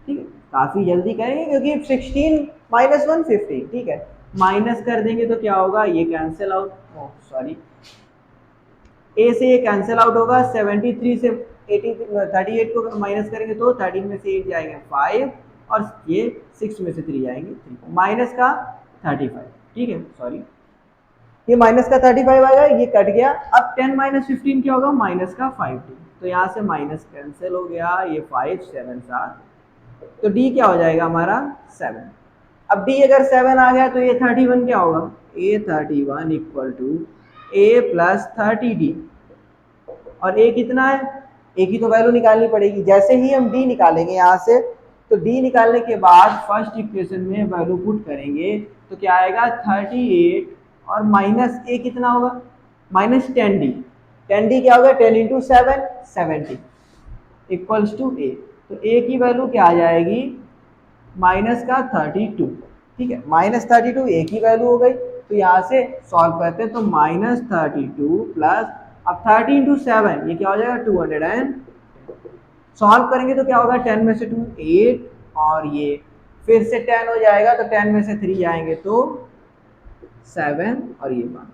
ठीक है, काफी जल्दी करेंगे क्योंकि 16 माइनस 1 15। ठीक है, माइनस कर देंगे तो क्या होगा, ये कैंसिल आउट, सॉरी ए से ये कैंसिल आउट होगा, 73 से 38 को माइनस करेंगे तो 13 में से 8 जाएंगे 5, और ये 6 में से 3 जाएंगे 3, माइनस का 35। ठीक है, सॉरी ये माइनस का 35 आएगा, ये कट गया। अब 10 माइनस 15 क्या होगा, माइनस का 5d, तो यहाँ से माइनस कैंसिल हो गया, ये 5 7 7, तो d क्या हो जाएगा हमारा 7। अब d अगर 7 आ गया तो ये 31 क्या होगा, a 31 equal to a plus 30d, और a कितना है, a की तो वैल्यू निकालनी पड़ेगी। जैसे ही हम d निकालेंगे यहाँ से, तो d निकालने के बाद फर्स्ट इक्वेशन में वैल्यू पुट करेंगे तो क्या आएगा 38, और माइनस a कितना होगा, माइनस 10d। 10d क्या होगा, 10 इंटू 7 70 इक्वल्स टू a। तो a की वैल्यू क्या आ जाएगी, माइनस का 32। ठीक है, माइनस 32 a की वैल्यू हो गई। तो यहाँ से सॉल्व करते हैं तो माइनस 32 प्लस, अब 30 इंटू 7 ये क्या हो जाएगा 200। सॉल्व करेंगे तो क्या होगा, 10 में से 2 8, और ये फिर से 10 हो जाएगा, तो 10 में से 3 जाएंगे तो 7, और ये 1।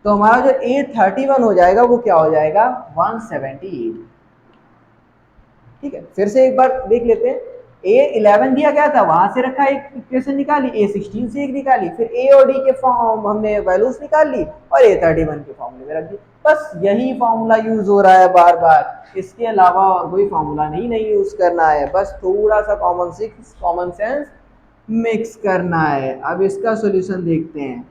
तो हमारा जो A31 हो जाएगा वो क्या हो जाएगा 178। ठीक है, फिर से एक बार देख लेते हैं। A11 दिया गया था, वहां से रखा एक इक्वेशन निकाली, A16 से एक निकाली, फिर A और D के फॉर्म हमने वैल्यूज निकाल ली और A31 के फॉर्मूले में रख दी। बस यही फॉर्मूला यूज हो रहा है बार बार, इसके अलावा और कोई फॉर्मूला नहीं यूज करना है, बस थोड़ा सा कॉमन सेंस मिक्स करना है। अब इसका सोल्यूशन देखते हैं।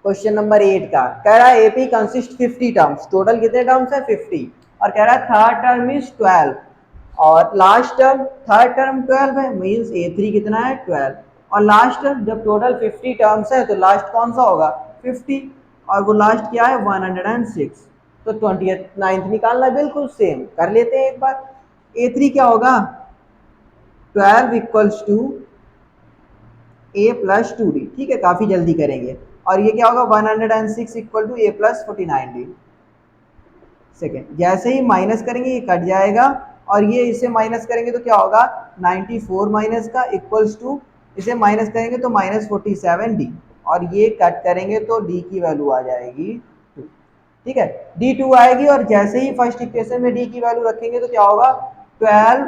क्वेश्चन नंबर 8 का कह रहा है एपी कंसिस्ट 50 टर्म्स, टोटल कितने टर्म्स है 50, और कह रहा है थर्ड टर्म इज 12 और लास्ट टर्म, थर्ड टर्म 12 है, मींस A3 कितना है 12, और लास्ट टर्म जब टोटल 50 टर्म्स है तो लास्ट कौन सा होगा 50, और वो लास्ट क्या है 106, तो 29 निकालना बिल्कुल सेम कर लेते हैं एक बार। A3 क्या होगा 12 equals to A plus 2D, ठीक है काफी जल्दी करेंगे, और ये क्या होगा 106 equal to A plus 49D। Second जैसे ही माइनस करेंगे ये कट जाएगा, और ये इसे माइनस करेंगे तो क्या होगा 94 माइनस का इक्वल्स टू, इसे माइनस करेंगे तो माइनस 47D, और ये कट करेंगे तो D की वैल्यू आ जाएगी 2। ठीक है D2 आएगी, और जैसे ही फर्स्ट इक्वेशन में D की वैल्यू रखेंगे तो क्या होगा 12,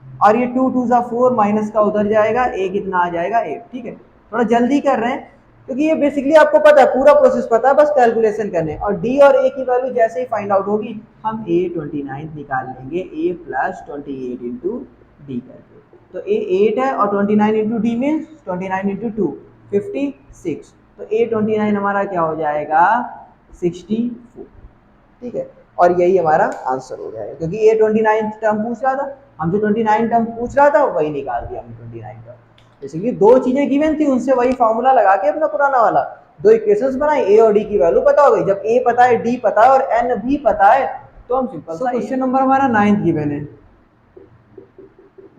और ये 2 2 4 माइनस का उधर जाएगा, A कितना आ जाएगा 8। ठीक है थोड़ा जल्दी कर रहे हैं क्योंकि ये बेसिकली आपको पता है, पूरा प्रोसेस पता है, बस कैलकुलेशन करने, और D और A की वैल्यू जैसे ही फाइंड आउट होगी हम A29 निकाल लेंगे, A प्लस 28 इंटू डी करके। तो A 8 है और 29 इंटू डी मीन्स 29 इंटू 2 56, तो A29 हमारा क्या हो जाएगा 64। ठीक है, और यही हमारा आंसर हो जाएगा क्योंकि A29 टर्म पूछ रहा था, हम जो 29 टर्म पूछ रहा था वही निकाल दिया हमने 29 टर्म। बेसिकली दो चीजें गिवन थी, उनसे वही फॉर्मूला लगा के अपना पुराना वाला दो इक्वेशंस बनाए, ए और डी की वैल्यू पता हो गई। जब ए पता है, डी पता है और एन भी पता है तो हम सिंपल सा क्वेश्चन नंबर हमारा 9 गिवन है।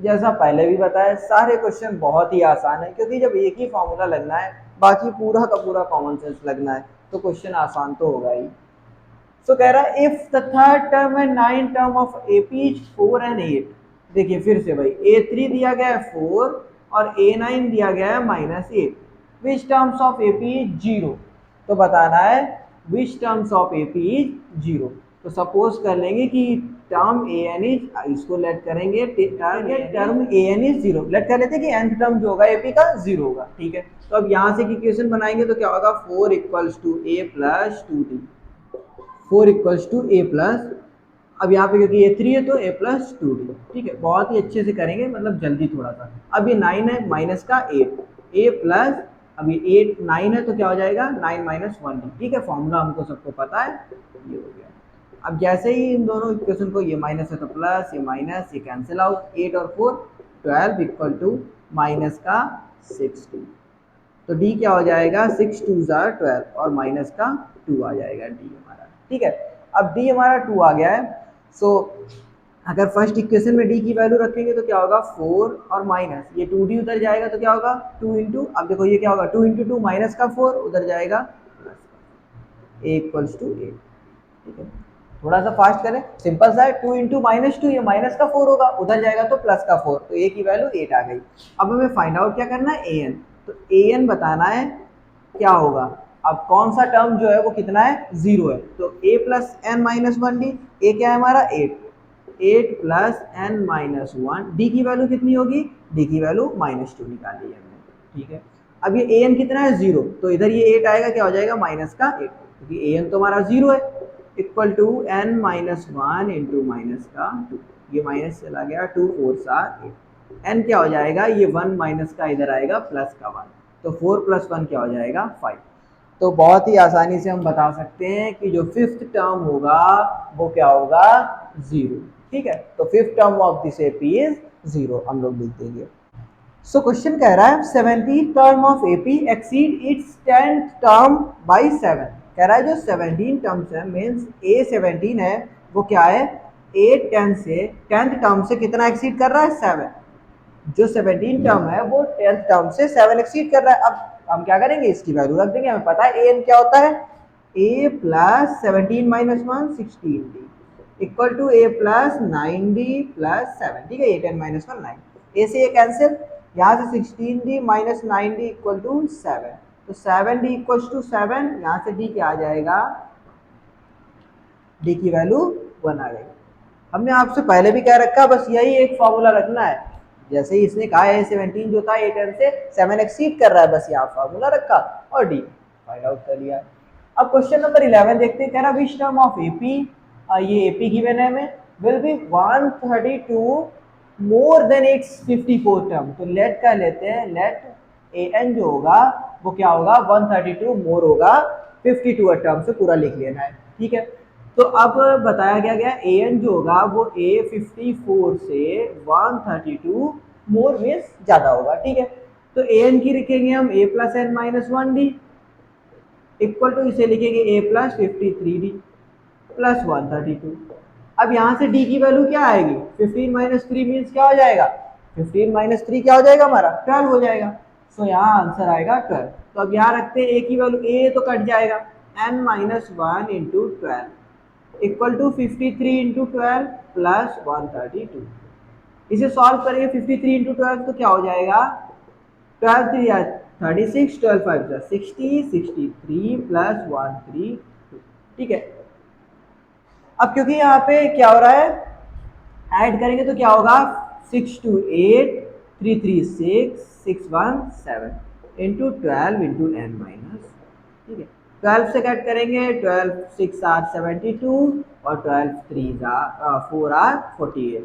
जैसा पहले भी बताया सारे क्वेश्चन बहुत ही आसान है क्योंकि जब एक ही फॉर्मूला लगना है बाकी पूरा का पूरा कॉमन सेंस लगना है तो क्वेश्चन आसान तो होगा ही। तो कह रहा है if the third term and 9 term of AP 4 and 8, देखिए फिर से भाई A3 दिया गया है 4 और A9 दिया गया है -8, विच टर्म्स ऑफ एपी इज 0, तो बताना है विच टर्म्स ऑफ एपी इज 0। तो सपोज कर लेंगे कि टर्म an इज, इसको लेट करेंगे टर्म an इज 0, लेट कर लेते हैं कि nth टर्म जो होगा एपी का 0 होगा। ठीक है, तो अब यहाँ से इक्वेशन बनाएंगे तो क्या होगा 4 equals to A plus 2D, 4 equals to A plus, अब यहाँ पे क्योंकि A3 है तो A प्लस 2D। ठीक है, बहुत ही अच्छे से करेंगे, मतलब जल्दी थोड़ा सा। अब ये 9 है माइनस का 8, A प्लस, अब ये 8 9 है तो क्या हो जाएगा 9 माइनस 1D। ठीक है, फॉर्मूला हमको सबको पता है, ये हो गया। अब जैसे ही इन दोनों इक्वेशन को, ये माइनस है तो प्लस, ये माइनस, ये कैंसिल आउट, 8 और 4 12 इक्वल टू माइनस का 60, तो D क्या हो जाएगा 6 2 12 और माइनस का 2 आ जाएगा D हमारा। ठीक है, अब D हमारा 2 आ गया है, सो अगर फर्स्ट इक्वेशन में D की वैल्यू रखेंगे तो क्या होगा 4 और माइनस, ये 2D उधर जाएगा तो क्या होगा 2 इंटू, अब देखो ये क्या होगा 2 इंटू 2 माइनस का 4 उधर जाएगा A इक्वल्स टू 8। ठीक है, थोड़ा सा फास्ट करें, सिंपल सा है, 2 इंटू माइनस 2, ये माइनस का 4 होगा, उधर जाएगा तो प्लस का 4, तो A की वैल्यू 8 आ गई। अब हमें फाइंड आउट क्या करना है AN, तो AN बताना है क्या होगा। अब कौन सा टर्म जो है वो कितना है 0 है, तो A plus N minus 1D, A क्या है हमारा 8 प्लस एन माइनस 1, D की वैल्यू कितनी होगी, D की वैल्यू -2 निकाली हमने। ठीक है, अब ये AN कितना है 0, तो इधर ये 8 आएगा, क्या हो जाएगा माइनस का 8, क्योंकि AN तो हमारा 0 है, equal to n minus 1 into minus का 2, ये माइनस चला गया, 2 4 7 8, n क्या हो जाएगा, ये 1 माइनस का इधर आएगा प्लस का 1, तो 4 प्लस 1 क्या हो जाएगा 5। तो बहुत ही आसानी से हम बता सकते हैं कि जो फिफ्थ टर्म होगा वो क्या होगा 0। ठीक है, तो fifth term of this AP is 0, हम लोग लिख देंगे। सो क्वेश्चन कह रहा है 17th term of AP exceed it's 10th term by 7, कह रहा है जो 17 टर्म्स है मीन्स A17 है वो क्या है A10 से 10th टर्म से कितना एक्सीड कर रहा है 7, जो 17 टर्म है वो 10th टर्म से 7 एक्सीड कर रहा है। अब हम क्या करेंगे, इसकी वैल्यू रख देंगे, हमें पता है AN क्या होता है, A plus 17 minus 1 16D equal to A plus 9D plus 7। ठीक है, 8 एंड -1 9, A से ये कैंसिल, यहाँ से 16D minus 9D equal to 7, तो 7d इक्वल्स टू 7, यहाँ से d क्या आ जाएगा, d की वैल्यू 1 आ गई। हमने आपसे पहले भी कह रखा, बस यही एक फॉर्मूला रखना है। जैसे ही इसने कहा है 17 जो था A10 से 7 एक्सीड कर रहा है, बस यहाँ फॉर्मूला रखा और d फाइंड आउट कर लिया। अब क्वेश्चन नंबर 11 देखते हैं, कह रहा विच टर्म ऑफ AP, ये AP गिवन है हमें, will be 132 more than it's 54 term. तो लेट का लेते हैं, लेट AN जो होगा वो क्या होगा, 132 मोर होगा 52 टर्म से पूरा लिख लेना है, ठीक है। तो अब बताया गया AN जो होगा वो A54 से 132 मोर मीन्स ज्यादा होगा, ठीक है। तो AN की लिखेंगे हम A plus N minus 1D equal to, इसे लिखेंगे A प्लस 53D प्लस 132। अब यहाँ से D की वैल्यू क्या आएगी, 15 माइनस 3 मीन्स क्या हो जाएगा, 15 माइनस 3 क्या हो जाएगा हमारा 12 हो जाएगा। सो यहाँ आंसर आएगा 12। तो अब यहाँ रखते हैं A की वैल्यू, A तो कट जाएगा, n minus 1 into 12 equal to 53 into 12 plus 132। इसे सॉल्व करेंगे 53 इंटू 12 तो क्या हो जाएगा, 12 3 36, 12 5 60, 63 प्लस 132, ठीक है। अब क्योंकि यहाँ पे क्या हो रहा है, ऐड करेंगे तो क्या होगा, 6 2 8 3 3 6 6 1 7 इंटू 12 इंटू n माइनस, ठीक है। 12 से कट करेंगे, 12 6 आर 72 और 12 3 4 आर 48।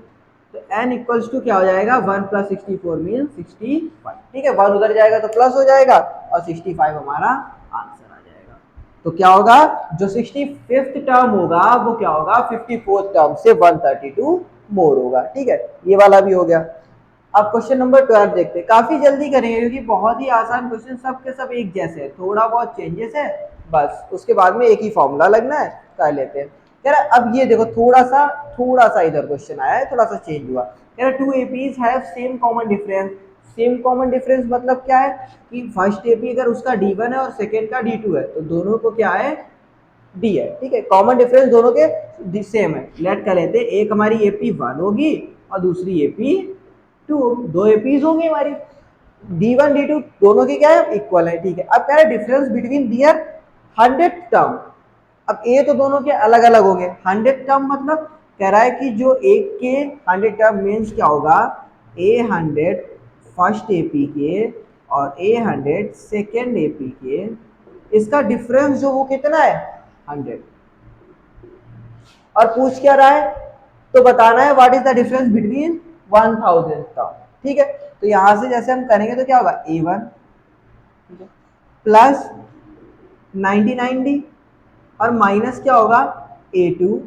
तो n इक्वल्स टू क्या हो जाएगा, 1 प्लस 64 मीन 65, ठीक है। 1 उधर जाएगा तो प्लस हो जाएगा और 65 हमारा आंसर आ जाएगा। तो क्या होगा, जो 65th टर्म होगा वो क्या होगा, 54th टर्म से 132 मोर होगा, ठीक है। ये वाला भी हो गया। अब क्वेश्चन नंबर 12 देखते हैं, काफी जल्दी करेंगे क्योंकि बहुत ही आसान क्वेश्चन, सब के सब एक जैसे है, थोड़ा बहुत चेंजेस है बस, उसके बाद में एक ही फॉर्मूला लगना है, कर लेते हैं। कह रहा अब ये देखो थोड़ा सा इधर क्वेश्चन आया है, थोड़ा सा चेंज हुआ। कह रहा 2 APs have same common difference. Same common difference मतलब क्या है कि फर्स्ट AP अगर उसका D1 है और सेकेंड का D2 है तो दोनों को क्या है, D है, ठीक है। कॉमन डिफरेंस दोनों के सेम है। लेट कर लेते हैं, एक हमारी AP1 होगी और दूसरी AP2, दो APs होंगी हमारी, D1 D2 दोनों की क्या है, इक्वल है, ठीक है। अब कह रहा है डिफरेंस बिटवीन दियर 100 टर्म। अब ए तो दोनों के अलग अलग हो गए, 100 टर्म मतलब कह रहा है कि जो एक के 100 टर्म मीन्स क्या होगा, A100 फर्स्ट AP के और A100 सेकेंड AP के, इसका डिफरेंस जो वो कितना है 100। और पूछ क्या रहा है, तो बताना है what is the difference between 1000 term, ठीक है। तो यहां से जैसे हम करेंगे तो क्या होगा, A1 प्लस 99D और माइनस क्या होगा A2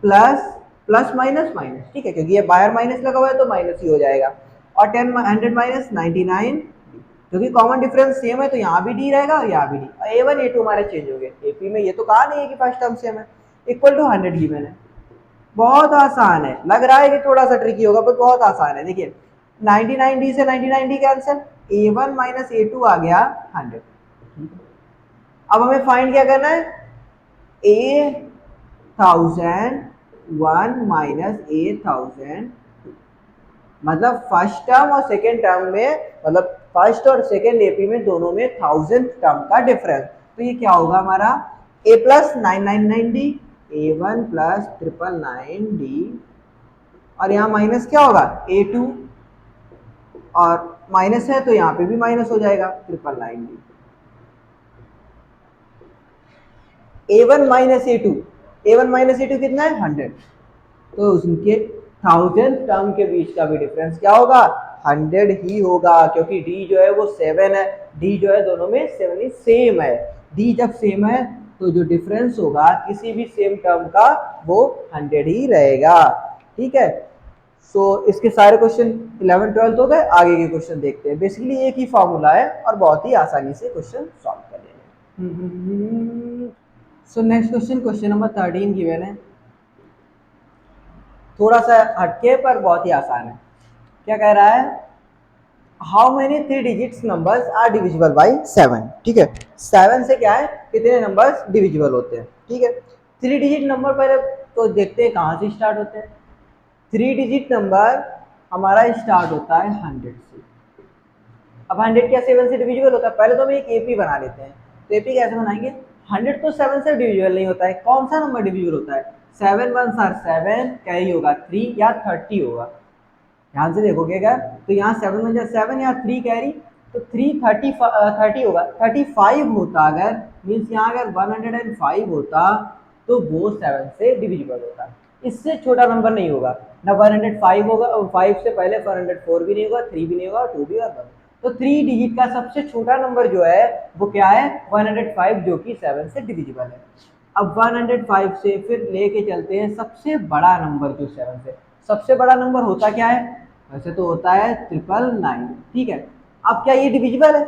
plus plus minus minus, ठीक है, क्योंकि ये बाहर माइनस लगा हुआ है तो माइनस ही हो जाएगा। और 10 100 माइनस 99, क्योंकि कॉमन डिफरेंस सेम है तो यहाँ भी डी रहेगा और यहाँ भी डी। A1 A2 हमारे चेंज हो गए, AP में ये तो कहा नहीं है कि फर्स्ट टर्म सेम है। इक्वल टू 100 गिवन है, बहुत आसान है, लग रहा है कि थोड़ा सा ट्रिकी होगा पर बहुत आसान है। देखिए 99D से 99D cancel, A1 minus A2 आ गया 100। अब हमें फाइंड क्या करना है, A1001 माइनस A1000, मतलब फर्स्ट टर्म और सेकेंड टर्म में, मतलब फर्स्ट और सेकेंड AP में दोनों में 1000 टर्म का डिफरेंस। तो ये क्या होगा हमारा, A plus 999D, A1 plus 999D और यहाँ माइनस क्या होगा A2, और माइनस है तो यहाँ पे भी माइनस हो जाएगा 999D। A1 minus A2, A1 minus A2 कितना है 100, तो उनके 1000 टर्म के बीच का भी डिफरेंस क्या होगा 100 ही होगा, क्योंकि D जो है वो 7 है, D जो है दोनों में 7 सेम है। D जब सेम है तो जो डिफरेंस होगा किसी भी सेम टर्म का वो 100 ही रहेगा, ठीक है। सो इसके सारे क्वेश्चन 11 12 हो गए। आगे के क्वेश्चन देखते हैं। बेसिकली एक ही फॉर्मूला है और बहुत ही आसानी से क्वेश्चन सॉल्व कर लेंगे। So next question, question number 13 given है, थोड़ा सा हटके पर बहुत ही आसान है। क्या कह रहा है, how many 3 digits numbers are divisible by 7, ठीक है। 7 से क्या है, कितने नंबर्स डिविजिबल होते हैं, ठीक है। 3 डिजिट नंबर पर तो देखते हैं कहाँ से स्टार्ट होते हैं। 3 डिजिट नंबर हमारा स्टार्ट होता है 100 से, अब 100 क्या 7 से डिविजिबल होता है? पहले तो हम एक एपी बना लेते हैं। तो एपी कैसे बनाएंगे? 100 तो 7 से डिविजिबल नहीं होता है। कौन सा नंबर डिविजिबल होता है? 7 1 आर 7, कैरी होगा 3 या 30 होगा। ध्यान से देखोगे अगर, तो यहाँ 7 1 7 या 3 कैरी, तो 3 30 होगा। 35 होता अगर, मीन्स यहाँ अगर 105 होता तो वो 7 से डिविजिबल होता। इससे छोटा नंबर नहीं होगा ना। 105 होगा, 5 से पहले 104 भी नहीं होगा, 3 भी नहीं होगा, 2 भी और 1। तो 3 डिजिट का सबसे छोटा नंबर जो है वो क्या है? 105, जो कि 7 से डिविजिबल है। अब 105 से फिर लेके चलते हैं सबसे बड़ा नंबर जो 7 से। सबसे बड़ा नंबर होता क्या है? वैसे तो होता है 999, ठीक है। अब क्या ये डिविजिबल है?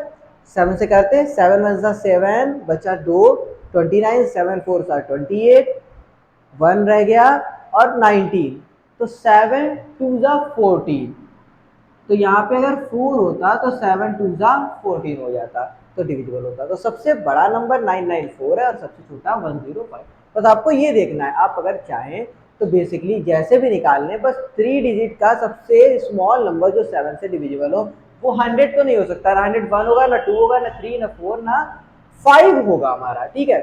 7 से करते हैं, 7 1 7 बचा 2, 29, 7 4 28, 1 रह गया और 19, तो 7 2 14। तो यहाँ पे अगर 4 होता तो 7 2 14 हो जाता, तो डिविजिबल होता। तो सबसे बड़ा नंबर 994 है और सबसे छोटा 105। बस आपको ये देखना है। आप अगर चाहें तो बेसिकली जैसे भी निकाल लें, बस 3 डिजिट का सबसे स्मॉल नंबर जो 7 से डिविजिबल हो, वो 100 तो नहीं हो सकता। 101 होगा ना, 2 होगा ना, 3 ना, 4 ना 5 होगा हमारा, ठीक है।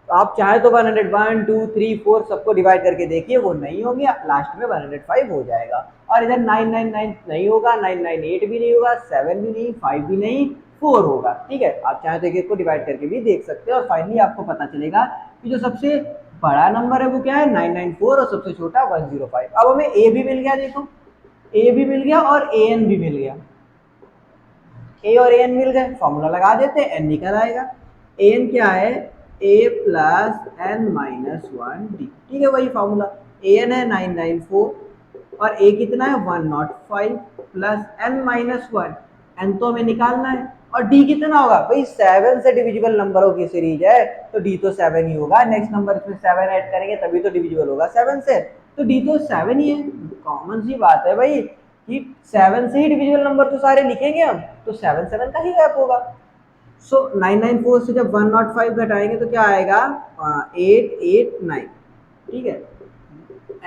तो आप चाहे तो 101 2 3 4 सबको डिवाइड करके देखिए, वो नहीं होंगे, लास्ट में 105 हो जाएगा। और इधर 999 नहीं होगा, 998 भी नहीं होगा, 7 भी नहीं, 5 भी नहीं, 4 होगा, ठीक है। आप चाहे तो एक को डिवाइड करके भी देख सकते हैं और फाइनली आपको पता चलेगा कि जो सबसे बड़ा नंबर है वो क्या है? 994 और सबसे छोटा 105। अब हमें ए भी मिल गया, देखो ए भी मिल गया और ए एन भी मिल गया। ए और एन मिल गए, फॉर्मूला लगा देते हैं, एन निकल आएगा। एन क्या है? ए प्लस एन माइनस 1 डी, ठीक है, वही फॉर्मूला। ए एन है 994 और ए कितना है? 105 प्लस एन माइनस 1, एन तो हमें निकालना है। और डी कितना होगा भाई? 7 से डिविजिबल नंबरों की सीरीज है तो डी तो 7 ही होगा। नेक्स्ट नंबर इसमें 7 ऐड करेंगे तभी तो डिविजिबल होगा 7 से, तो डी तो 7 ही है। कॉमन सी बात है भाई कि 7 से ही डिविजिबल नंबर तो सारे लिखेंगे हम, तो 7 7 का ही गैप होगा। सो 994 से जब 105 घटाएंगे तो क्या आएगा? 889, ठीक है।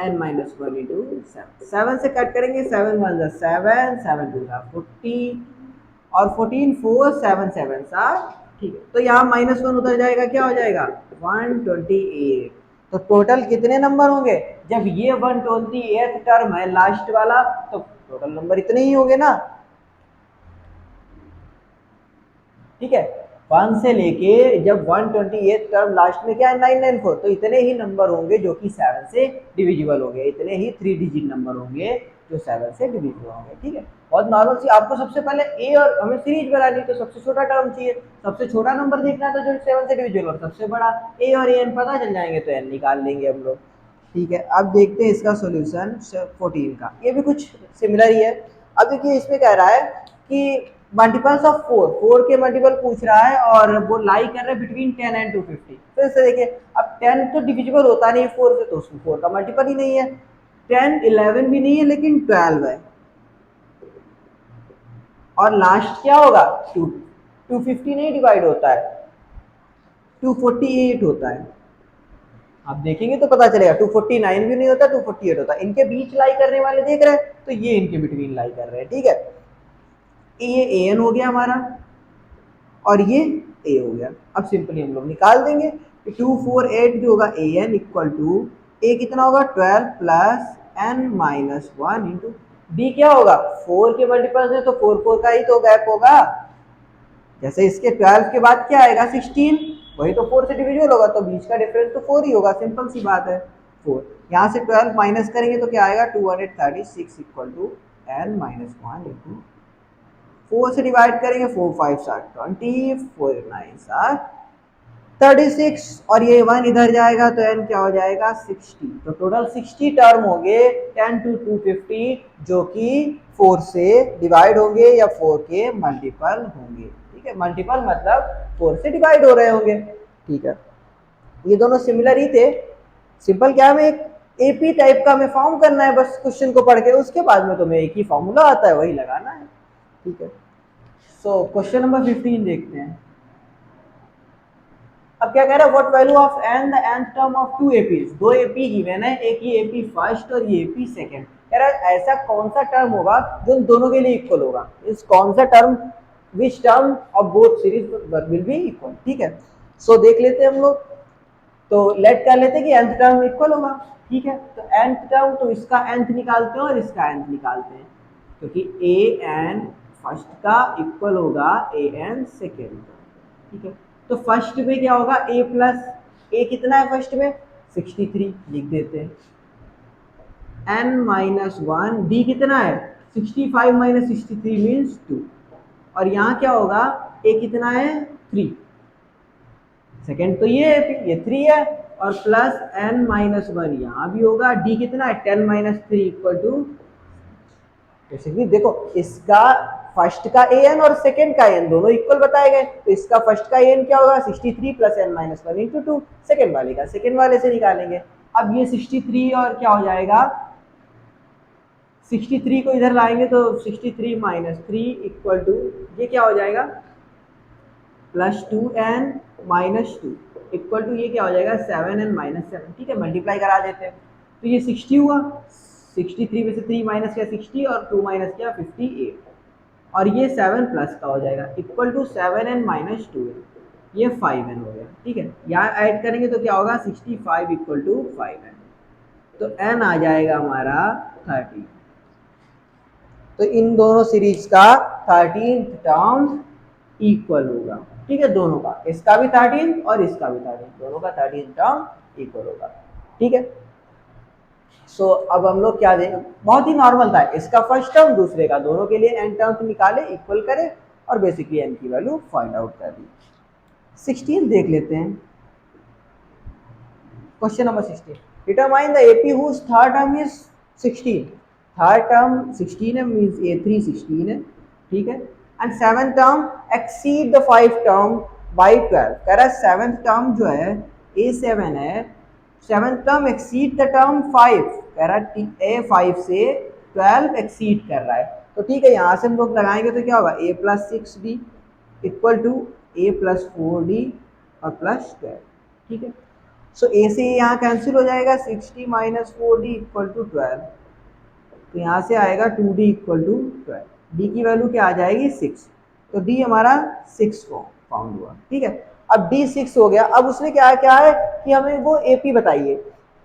n माइनस 1 इंटू 7, 7 से कट करेंगे, 7 1 7, 7 2 14 और 14 4 7 7 ठीक है। तो यहाँ -1 उधर जाएगा, क्या हो जाएगा? 128। तो टोटल कितने नंबर होंगे? जब ये 128 टर्म है लास्ट वाला, तो टोटल नंबर इतने ही होंगे ना, ठीक है। 1 से लेके जब 128 टर्म लास्ट में क्या है? 994, तो इतने ही नंबर होंगे जो कि 7 से डिविजिबल होंगे। इतने ही 3 डिजिट नंबर होंगे जो 7 से डिविजिबल होंगे, ठीक है। बहुत नॉर्मल सी। आपको सबसे पहले ए और हमें सीरीज बनानी, तो सबसे छोटा टर्म चाहिए, सबसे छोटा नंबर देखना तो जो 7 से डिविजिबल, और सबसे बड़ा ए और एन पता चल जाएंगे तो एन निकाल लेंगे हम लोग, ठीक है। अब देखते हैं इसका सोल्यूशन 14 का। ये भी कुछ सिमिलर ही है। अब देखिए इसमें कह रहा है कि मल्टीपल्स ऑफ 4 के मल्टीपल पूछ रहा है और वो लाई कर रहे हैं बिटवीन 10 एंड 250। फिर से देखिए, अब 10 तो डिविजिबल होता नहीं 4 से, तो उसमें 4 का मल्टीपल ही नहीं है। 10 11 भी नहीं है, लेकिन 12 है। और लास्ट क्या होगा? 250 नहीं डिवाइड होता है, 248 होता है। आप देखेंगे तो पता चलेगा 249 भी नहीं होता, 248 होता है। इनके बीच लाई करने वाले देख रहे हैं, तो ये इनके बिटवीन लाई कर रहे हैं, ठीक है। ये ए एन हो गया हमारा और ये ए हो गया। अब सिंपली हम लोग निकाल देंगे कि 248 जो होगा a n equal to a कितना होगा? 12 plus N minus 1 into d क्या होगा? 4 के मल्टीपल है तो 4 4 का ही तो गैप होगा। जैसे इसके 12 के बाद क्या आएगा? 16, वही तो 4 से डिविजिबल होगा, तो बीच का डिफरेंस तो 4 ही होगा, सिंपल सी बात है। 4 यहाँ से 12 माइनस करेंगे तो क्या आएगा? 236 equal to n minus 1 into 4 से डिवाइड करेंगे, 4 5 20, 4 9 36 और ये 1 इधर जाएगा तो n क्या हो जाएगा? 60। तो टोटल 60 टर्म होंगे 10 to 250, जो कि 4 से डिवाइड होंगे या 4 के मल्टीपल होंगे, ठीक है। मल्टीपल मतलब 4 से डिवाइड हो रहे होंगे, ठीक है। ये दोनों सिमिलर ही थे। सिंपल क्या, हमें एक एपी टाइप का हमें फॉर्म करना है बस क्वेश्चन को पढ़ के, उसके बाद में तुम्हें एक ही फॉर्मूला आता है वही लगाना है, ठीक है। सो क्वेश्चन नंबर 15 देखते हैं। अब क्या कह रहा है? What value of n the nth term of two APs. दो एपी गिवन है, एक ये एपी फर्स्ट और ये एपी सेकंड। कह रहा है ऐसा कौन सा टर्म होगा जो इन दोनों के लिए इक्वल होगा। इस कौन सा term which term of both series will be equal, ठीक है। सो देख लेते हैं हम लोग, तो लेट कर लेते हैं कि nth टर्म इक्वल होगा, ठीक है। तो nth टर्म, तो इसका nth निकालते हैं और इसका nth निकालते हैं, क्योंकि a n फर्स्ट का इक्वल होगा a n सेकेंड का, ठीक है। तो फर्स्ट में क्या होगा, a प्लस a कितना है फर्स्ट में 63, लिख देते हैं। n माइनस वन, डी कितना है 65 माइनस 63 मीन्स 2, और यहाँ क्या होगा a कितना है 3, सेकेंड तो ये है, ये 3 है, और प्लस n माइनस वन यहाँ भी होगा, d कितना है 10 minus three equal to, basically देखो इसका फर्स्ट का an और सेकंड का n दोनों इक्वल बताए गए, तो इसका फर्स्ट का an क्या होगा 63 plus n minus one into two, second वाले का सेकेंड वाले से निकालेंगे। अब ये 63 और क्या हो जाएगा 63 को इधर लाएंगे तो 63 माइनस थ्री इक्वल टू, ये क्या हो जाएगा plus 2n minus two equal to, ये क्या हो जाएगा 7n माइनस सेवन, ठीक है। मल्टीप्लाई करा देते हैं तो ये 60 हुआ, 63 में से 3 माइनस किया 60 और 2 माइनस किया 58, और ये 7 प्लस का हो जाएगा equal to 7n minus two, ये 5n हो गया, ठीक है। यहाँ ऐड करेंगे तो क्या होगा 65 इक्वल टू 5n, तो n आ जाएगा हमारा 30। तो इन दोनों सीरीज का 13th टर्म इक्वल होगा, ठीक है, दोनों का, इसका भी 13 और इसका भी 13, दोनों का 13th टर्म इक्वल होगा, ठीक है। सो अब हम लोग क्या देंगे, बहुत ही नॉर्मल था, इसका फर्स्ट टर्म दूसरे का, दोनों के लिए n टर्म्स निकाले इक्वल करें और बेसिकली n की वैल्यू फाइंड आउट कर दी। 16 देख लेते हैं, question number 16, determine the AP whose third term is 16, third term 16 है मींस A3 16 है, ठीक है, and seventh term exceed the five term by 12, कह रहा है सेवंथ टर्म जो है A7 है, seventh term exceed the term 5, कह रहा है A5 से 12 एक्सीड कर रहा है, तो ठीक है, यहाँ से हम लोग लगाएंगे तो क्या होगा a plus 6d equal to a plus 4d और प्लस 12, ठीक है। सो a से यहाँ कैंसिल हो जाएगा, 60 माइनस 4d इक्वल टू 12, तो यहाँ से आएगा 2d इक्वल टू 12, d की वैल्यू क्या आ जाएगी 6, तो d हमारा 6 फाउंड हुआ, ठीक है। अब d 6 हो गया, अब उसने क्या क्या है कि हमें वो AP बताइए,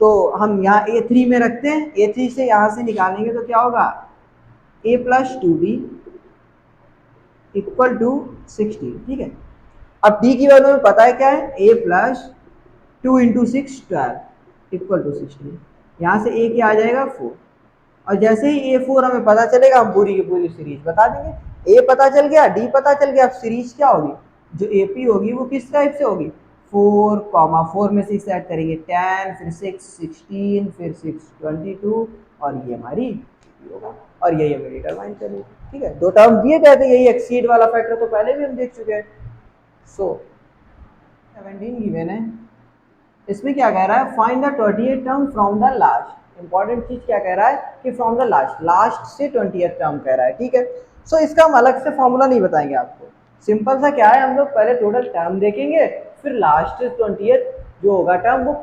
तो हम यहाँ A3 में रखते हैं, A3 से यहाँ से निकालेंगे तो क्या होगा a plus 2d equal to 16, ठीक है। अब d की वैल्यू हमें पता है क्या है, a plus 2 into 6 12 equal to 16, यहाँ से a क्या आ जाएगा 4, और जैसे ही A4 हमें पता चलेगा हम पूरी की पूरी सीरीज बता देंगे। A पता चल गया, D पता चल गया, अब सीरीज क्या होगी, जो AP होगी वो किस टाइप से होगी, 4 में 6 ऐड करेंगे 10, फिर 6 16, फिर 6 22, और ये हमारी होगा, और यही हमें डिटरमाइन करेंगे, ठीक है। दो टर्म दिए गए थे, यही एक्सीड वाला फैक्टर तो पहले भी हम देख चुके हैं। सो 17 गिवन है, इसमें क्या कह रहा है, find the 28th term from the last, important चीज क्या कह रहा है कि फ्रॉम द लास्ट, लास्ट से 20th टर्म कह रहा है, ठीक है। सो इसका हम अलग से फॉर्मूला नहीं बताएंगे आपको, सिंपल सा क्या है, हम लोग पहले टोटल टर्म देखेंगे, फिर लास्ट से 20th जो होगा टर्म वो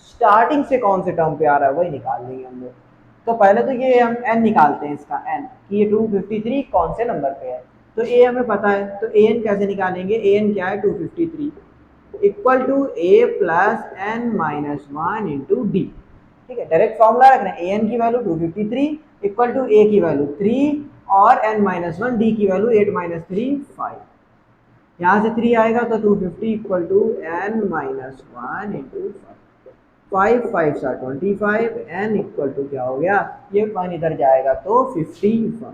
स्टार्टिंग से कौन से टर्म पे आ रहा है वही निकाल देंगे हम लोग। तो पहले तो ये हम n निकालते हैं, इसका n कि ये 253 कौन से नंबर पे है, तो a हमें पता है, तो an कैसे निकालेंगे, an क्या है 253 equal to a plus n minus one into d, ठीक है, डायरेक्ट फॉर्मूला रखना है, an की वैल्यू 253 इक्वल टू a की वैल्यू 3 और n माइनस वन, डी की वैल्यू 8 माइनस 3 5, यहाँ से 3 आएगा तो 250 equal to n minus one into 5, 5 सा 25, n इक्वल टू क्या हो गया, ये 1 इधर जाएगा तो 51,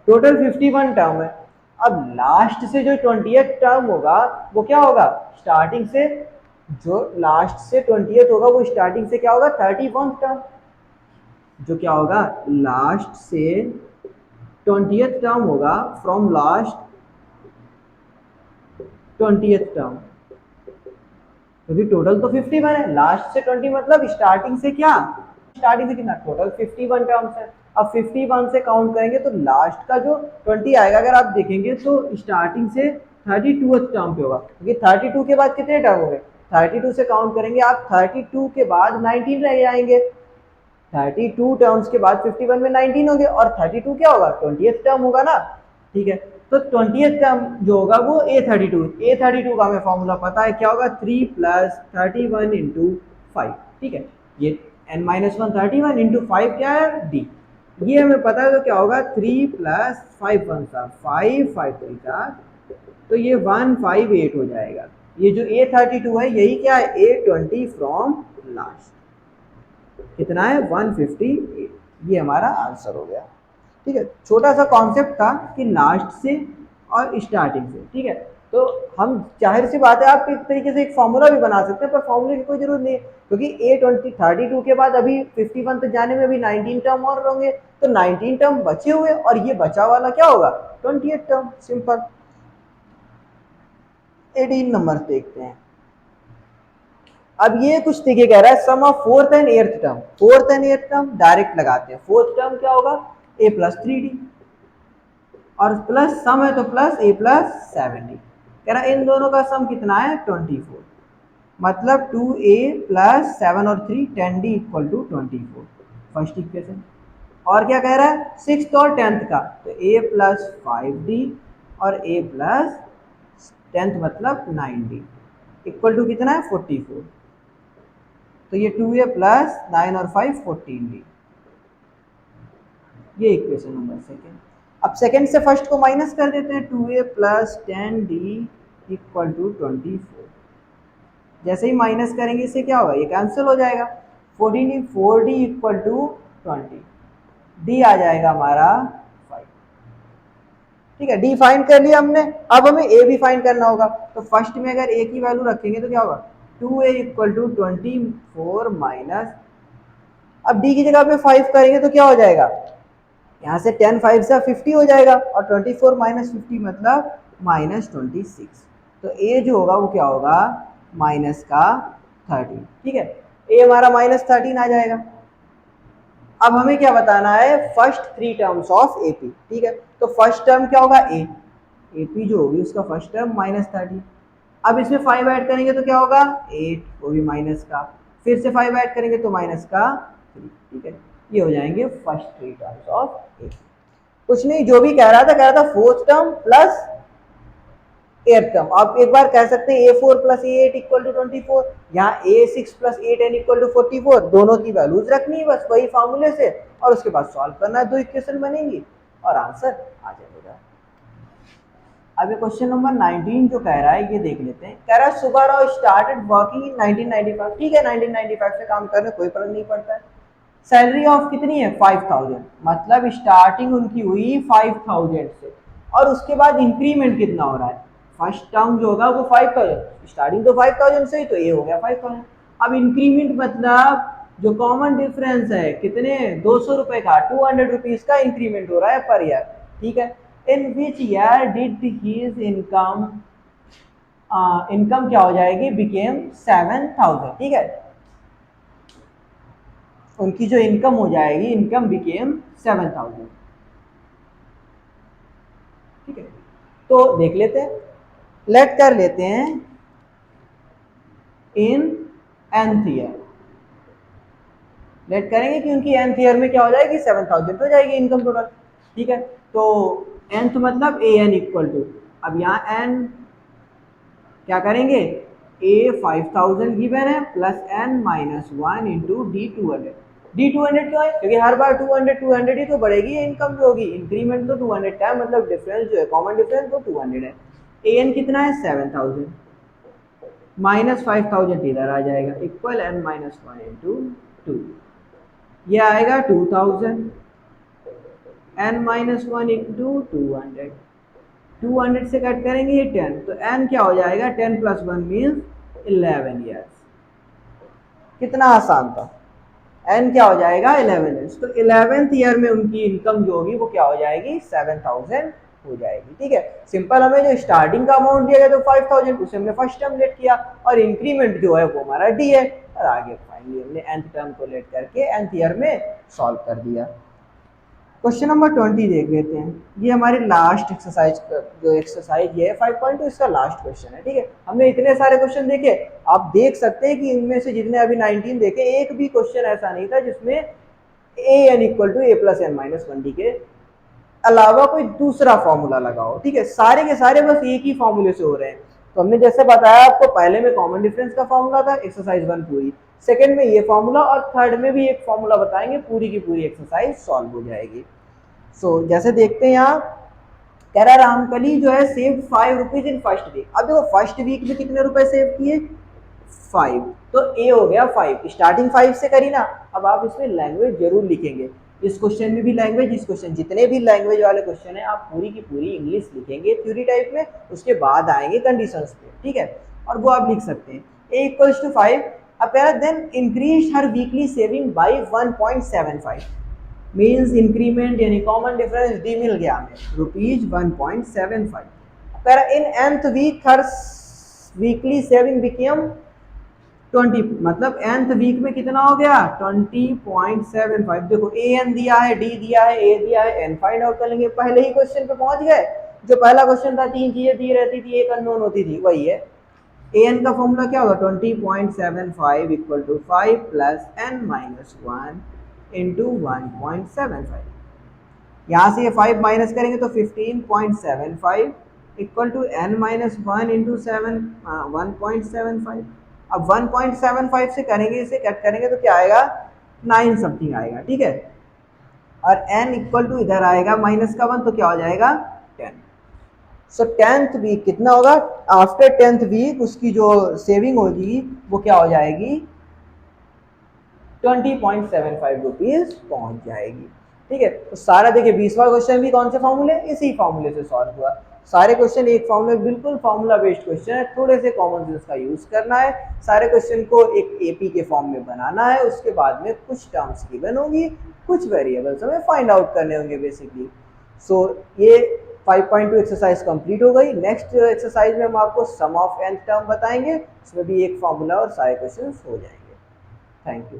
टोटल 51 टर्म है। अब लास्ट से जो 20th टर्म होगा वो क्या होगा, स्टार्टिंग से जो लास्ट से 20th होगा वो स्टार्टिंग से क्या होगा 31st टर्म, जो क्या होगा लास्ट से 20th टर्म होगा फ्रॉम लास्ट 20th टर्म, क्योंकि टोटल तो 51 है, लास्ट से 20 मतलब स्टार्टिंग से क्या, स्टार्टिंग से कितना, टोटल 51 टर्म्स है। अब 51 से काउंट करेंगे तो लास्ट का जो 20 आएगा, अगर आप देखेंगे तो स्टार्टिंग से 32th टर्म पे होगा, क्योंकि 32 के बाद कितने टर्म हो गए, 32 से काउंट करेंगे आप, 32 के बाद 19 रह जाएंगे, 32 टर्म्स के बाद 51 में 19 हो गए, और 32 क्या होगा 20th टर्म होगा ना, ठीक है। तो 20th टर्म जो होगा वो A32 का हमें फॉर्मूला पता है, क्या होगा 3 प्लस 31 इंटू 5, ठीक है। ये n-1 31 इंटू 5 क्या है D, ये हमें पता है, तो क्या होगा 3 प्लस 5 1 सा 5 5 3 सा, तो ये 158 हो जाएगा। ये जो A32 है यही क्या है A20 फ्रॉम लास्ट, कितना है 158, ये हमारा आंसर हो गया, ठीक है। छोटा सा कॉन्सेप्ट था कि लास्ट से और स्टार्टिंग से, ठीक है। तो हम जाहिर सी बात है आप एक तरीके से एक फॉर्मूला भी बना सकते हैं, पर फॉर्मूले की कोई जरूरत नहीं है, क्योंकि A32 के बाद अभी 51 तक जाने में अभी 19 टर्म और होंगे, तो 19 टर्म बचे हुए और ये बचा वाला क्या होगा 28 टर्म, सिंपल। 18 नंबर देखते हैं। अब ये कुछ तरीके कह रहा है sum of fourth and eighth term, fourth and eighth term direct लगाते हैं। फोर्थ टर्म क्या होगा A+3D, और प्लस सम है तो प्लस A+7D। कह रहा है इन दोनों का सम कितना है 24, मतलब 2A प्लस 7 और 3 10D equal to 24, first equation. और क्या कह रहा है सिक्स और 10th का, तो A+5D और A+10th मतलब 9D इक्वल टू कितना है 44, तो ये 2A प्लस 9 और 5 14D, ये इक्वेशन नंबर सेकेंड। अब सेकेंड से फर्स्ट को माइनस कर देते हैं, 2A plus 10D equal to 24, जैसे ही माइनस करेंगे इससे क्या होगा ये कैंसिल हो जाएगा, 4D इक्वल टू 20, D आ जाएगा हमारा 5, ठीक है। D फाइंड कर लिया हमने, अब हमें A भी फाइंड करना होगा, तो फर्स्ट में अगर A की वैल्यू रखेंगे तो क्या होगा 2A इक्वल टू 24 माइनस, अब D की जगह पे 5 करेंगे तो क्या हो जाएगा, यहाँ से 10 5 से 50 हो जाएगा, और 24 माइनस 50 मतलब -26, तो A जो होगा वो क्या होगा माइनस का 13, ठीक है। A हमारा -13 आ जाएगा। अब हमें क्या बताना है फर्स्ट 3 टर्म्स ऑफ AP, ठीक है। तो फर्स्ट टर्म क्या होगा AP जो होगी उसका फर्स्ट टर्म -13, अब इसमें 5 ऐड करेंगे तो क्या होगा 8, वो भी माइनस का, फिर से 5 ऐड करेंगे तो माइनस का 3, ठीक है। ये हो जाएंगे फर्स्ट 3 टर्म्स ऑफ AP। कुछ नहीं, जो भी कह रहा था fourth term plus eighth term. आप एक बार कह सकते हैं A4 plus A8 equal to 24, यहाँ A6 plus A10 equal to 44, दोनों की वैल्यूज रखनी है बस वही फॉर्मूले से, और उसके बाद सॉल्व करना है, 2 इक्वेशन बनेंगी और आंसर आ जाएगा। अब ये क्वेश्चन नंबर 19 जो कह रहा है ये देख लेते हैं। कह रहा है सुब्बाराव स्टार्टेड वर्किंग इन 1995, ठीक है 1995 से काम कर रहे, कोई फर्क नहीं पड़ता है। सैलरी ऑफ कितनी है 5000, मतलब स्टार्टिंग उनकी हुई 5000 से, और उसके बाद इंक्रीमेंट कितना हो रहा है, फर्स्ट टर्म जो होगा वो 5000, स्टार्टिंग तो 5000 से ही, तो ये हो गया 5000। अब इंक्रीमेंट मतलब जो कॉमन डिफरेंस है कितने 200 रुपए का, 200 रुपीज का इंक्रीमेंट हो रहा है पर ईयर, ठीक है। In which year did his income, income क्या हो जाएगी बिकेम 7000, ठीक है। उनकी जो इनकम हो जाएगी इनकम बिकेम 7000, ठीक है। तो देख लेते हैं, लेट कर लेते हैं इन nth ईयर, लेट करेंगे कि उनकी nth ईयर में क्या हो जाएगी 7000 हो जाएगी इनकम टोटल, ठीक है। तो nth मतलब an इक्वल टू, अब यहाँ n क्या करेंगे a 5000 गिवन है plus n -1 into D 200, D 200 क्यों है क्योंकि हर बार 200 ही तो बढ़ेगी इनकम जो होगी, इंक्रीमेंट तो 200 है, मतलब डिफरेंस जो है कॉमन डिफरेंस वो 200 है। an कितना है 7000, -5000 इधर आ जाएगा इक्वल n-1 इंटू 2, ये आएगा 2000, n-1 इंटू 200, 200 से कट करेंगे ये 10, तो n क्या हो जाएगा 10 + 1 मीन्स 11 ईयर्स, कितना आसान था। n क्या हो जाएगा 11 ईयर्स, तो 11th ईयर में उनकी इनकम जो होगी वो क्या हो जाएगी 7000 हो जाएगी, ठीक है। सिंपल, हमें जो स्टार्टिंग का अमाउंट दिया गया तो 5000, उसे हमने फर्स्ट टर्म लेट किया, और इंक्रीमेंट जो है वो हमारा D है, और आगे फाइनली हमने nth टर्म को लेट करके nth ईयर में सॉल्व कर दिया। क्वेश्चन नंबर 20 देख लेते हैं, ये हमारी लास्ट एक्सरसाइज जो एक्सरसाइज ये है 5.2 इसका लास्ट क्वेश्चन है, ठीक है। हमने इतने सारे क्वेश्चन देखे, आप देख सकते हैं कि इनमें से जितने अभी 19 देखे एक भी क्वेश्चन ऐसा नहीं था जिसमें an equal to a + n - 1d के अलावा कोई दूसरा फॉर्मूला लगाओ, ठीक है। सारे के सारे बस एक ही फॉर्मूले से हो रहे हैं। तो हमने जैसे बताया आपको, पहले में कॉमन डिफरेंस का फॉर्मूला था, एक्सरसाइज 1 पूरी, सेकंड में ये फॉर्मूला, और थर्ड में भी एक फॉर्मूला बताएंगे, पूरी की पूरी एक्सरसाइज सॉल्व हो जाएगी। सो जैसे देखते हैं यहाँ, कह रहा रामकली जो है save 5 rupees in first week. अब देखो फर्स्ट वीक में कितने रुपए सेव किए, 5, तो ए हो गया 5, स्टार्टिंग 5 से करी ना। अब आप इसमें लैंग्वेज जरूर लिखेंगे, इस क्वेश्चन में भी लैंग्वेज, इस क्वेश्चन, जितने भी लैंग्वेज वाले क्वेश्चन है आप पूरी की पूरी इंग्लिश लिखेंगे थ्योरी टाइप में, उसके बाद आएंगे कंडीशंस पे, ठीक है। और वो आप लिख सकते हैं ए इक्वल्स टू 5। अब कह रहा देन इंक्रीज हर weekly saving by 1.75, means increment यानी कॉमन डिफरेंस डी मिल गया हमें रुपीज 1.75। कह रहा इन nth वीक हर वीकली सेविंग बिकेम 20, मतलब nth वीक में कितना हो गया 20.75। देखो ए एन दिया है, डी दिया है, ए दिया है, एन फाइंड आउट कर लेंगे। पहले ही क्वेश्चन पे पहुंच गए, जो पहला क्वेश्चन था 3 चीजें दी रहती थी, एक अननोन होती थी, वही है। ए एन का फॉर्मूला क्या होगा 20.75 equal to 5 plus N minus 1 into 1.75। यहाँ से ये 5 माइनस करेंगे तो 15.75 equal to n minus 1 into 1.75। अब 1.75 से करेंगे, इसे कट करेंगे तो क्या आएगा 9 समथिंग आएगा, ठीक है। और n इक्वल टू इधर आएगा माइनस का 1, तो क्या हो जाएगा 10। सो 10th वीक कितना होगा, आफ्टर 10th वीक उसकी जो सेविंग होगी वो क्या हो जाएगी 20.75 रुपीज पहुंच जाएगी, ठीक है। तो सारा देखिए 20वां क्वेश्चन भी कौन से फॉर्मूले, इसी फॉर्मूले से सॉल्व हुआ। सारे क्वेश्चन एक फॉर्मूले, बिल्कुल फॉर्मूला बेस्ड क्वेश्चन है, थोड़े से कॉमन सेंस का यूज करना है। सारे क्वेश्चन को एक एपी के फॉर्म में बनाना है, उसके बाद में कुछ टर्म्स गिवन होंगी, कुछ वेरिएबल्स हमें फाइंड आउट करने होंगे बेसिकली। सो ये 5.2 एक्सरसाइज कंप्लीट हो गई। नेक्स्ट एक्सरसाइज में हम आपको सम ऑफ nth टर्म बताएंगे, उसमें भी एक फॉर्मूला और सारे क्वेश्चन हो जाएंगे। Thank you.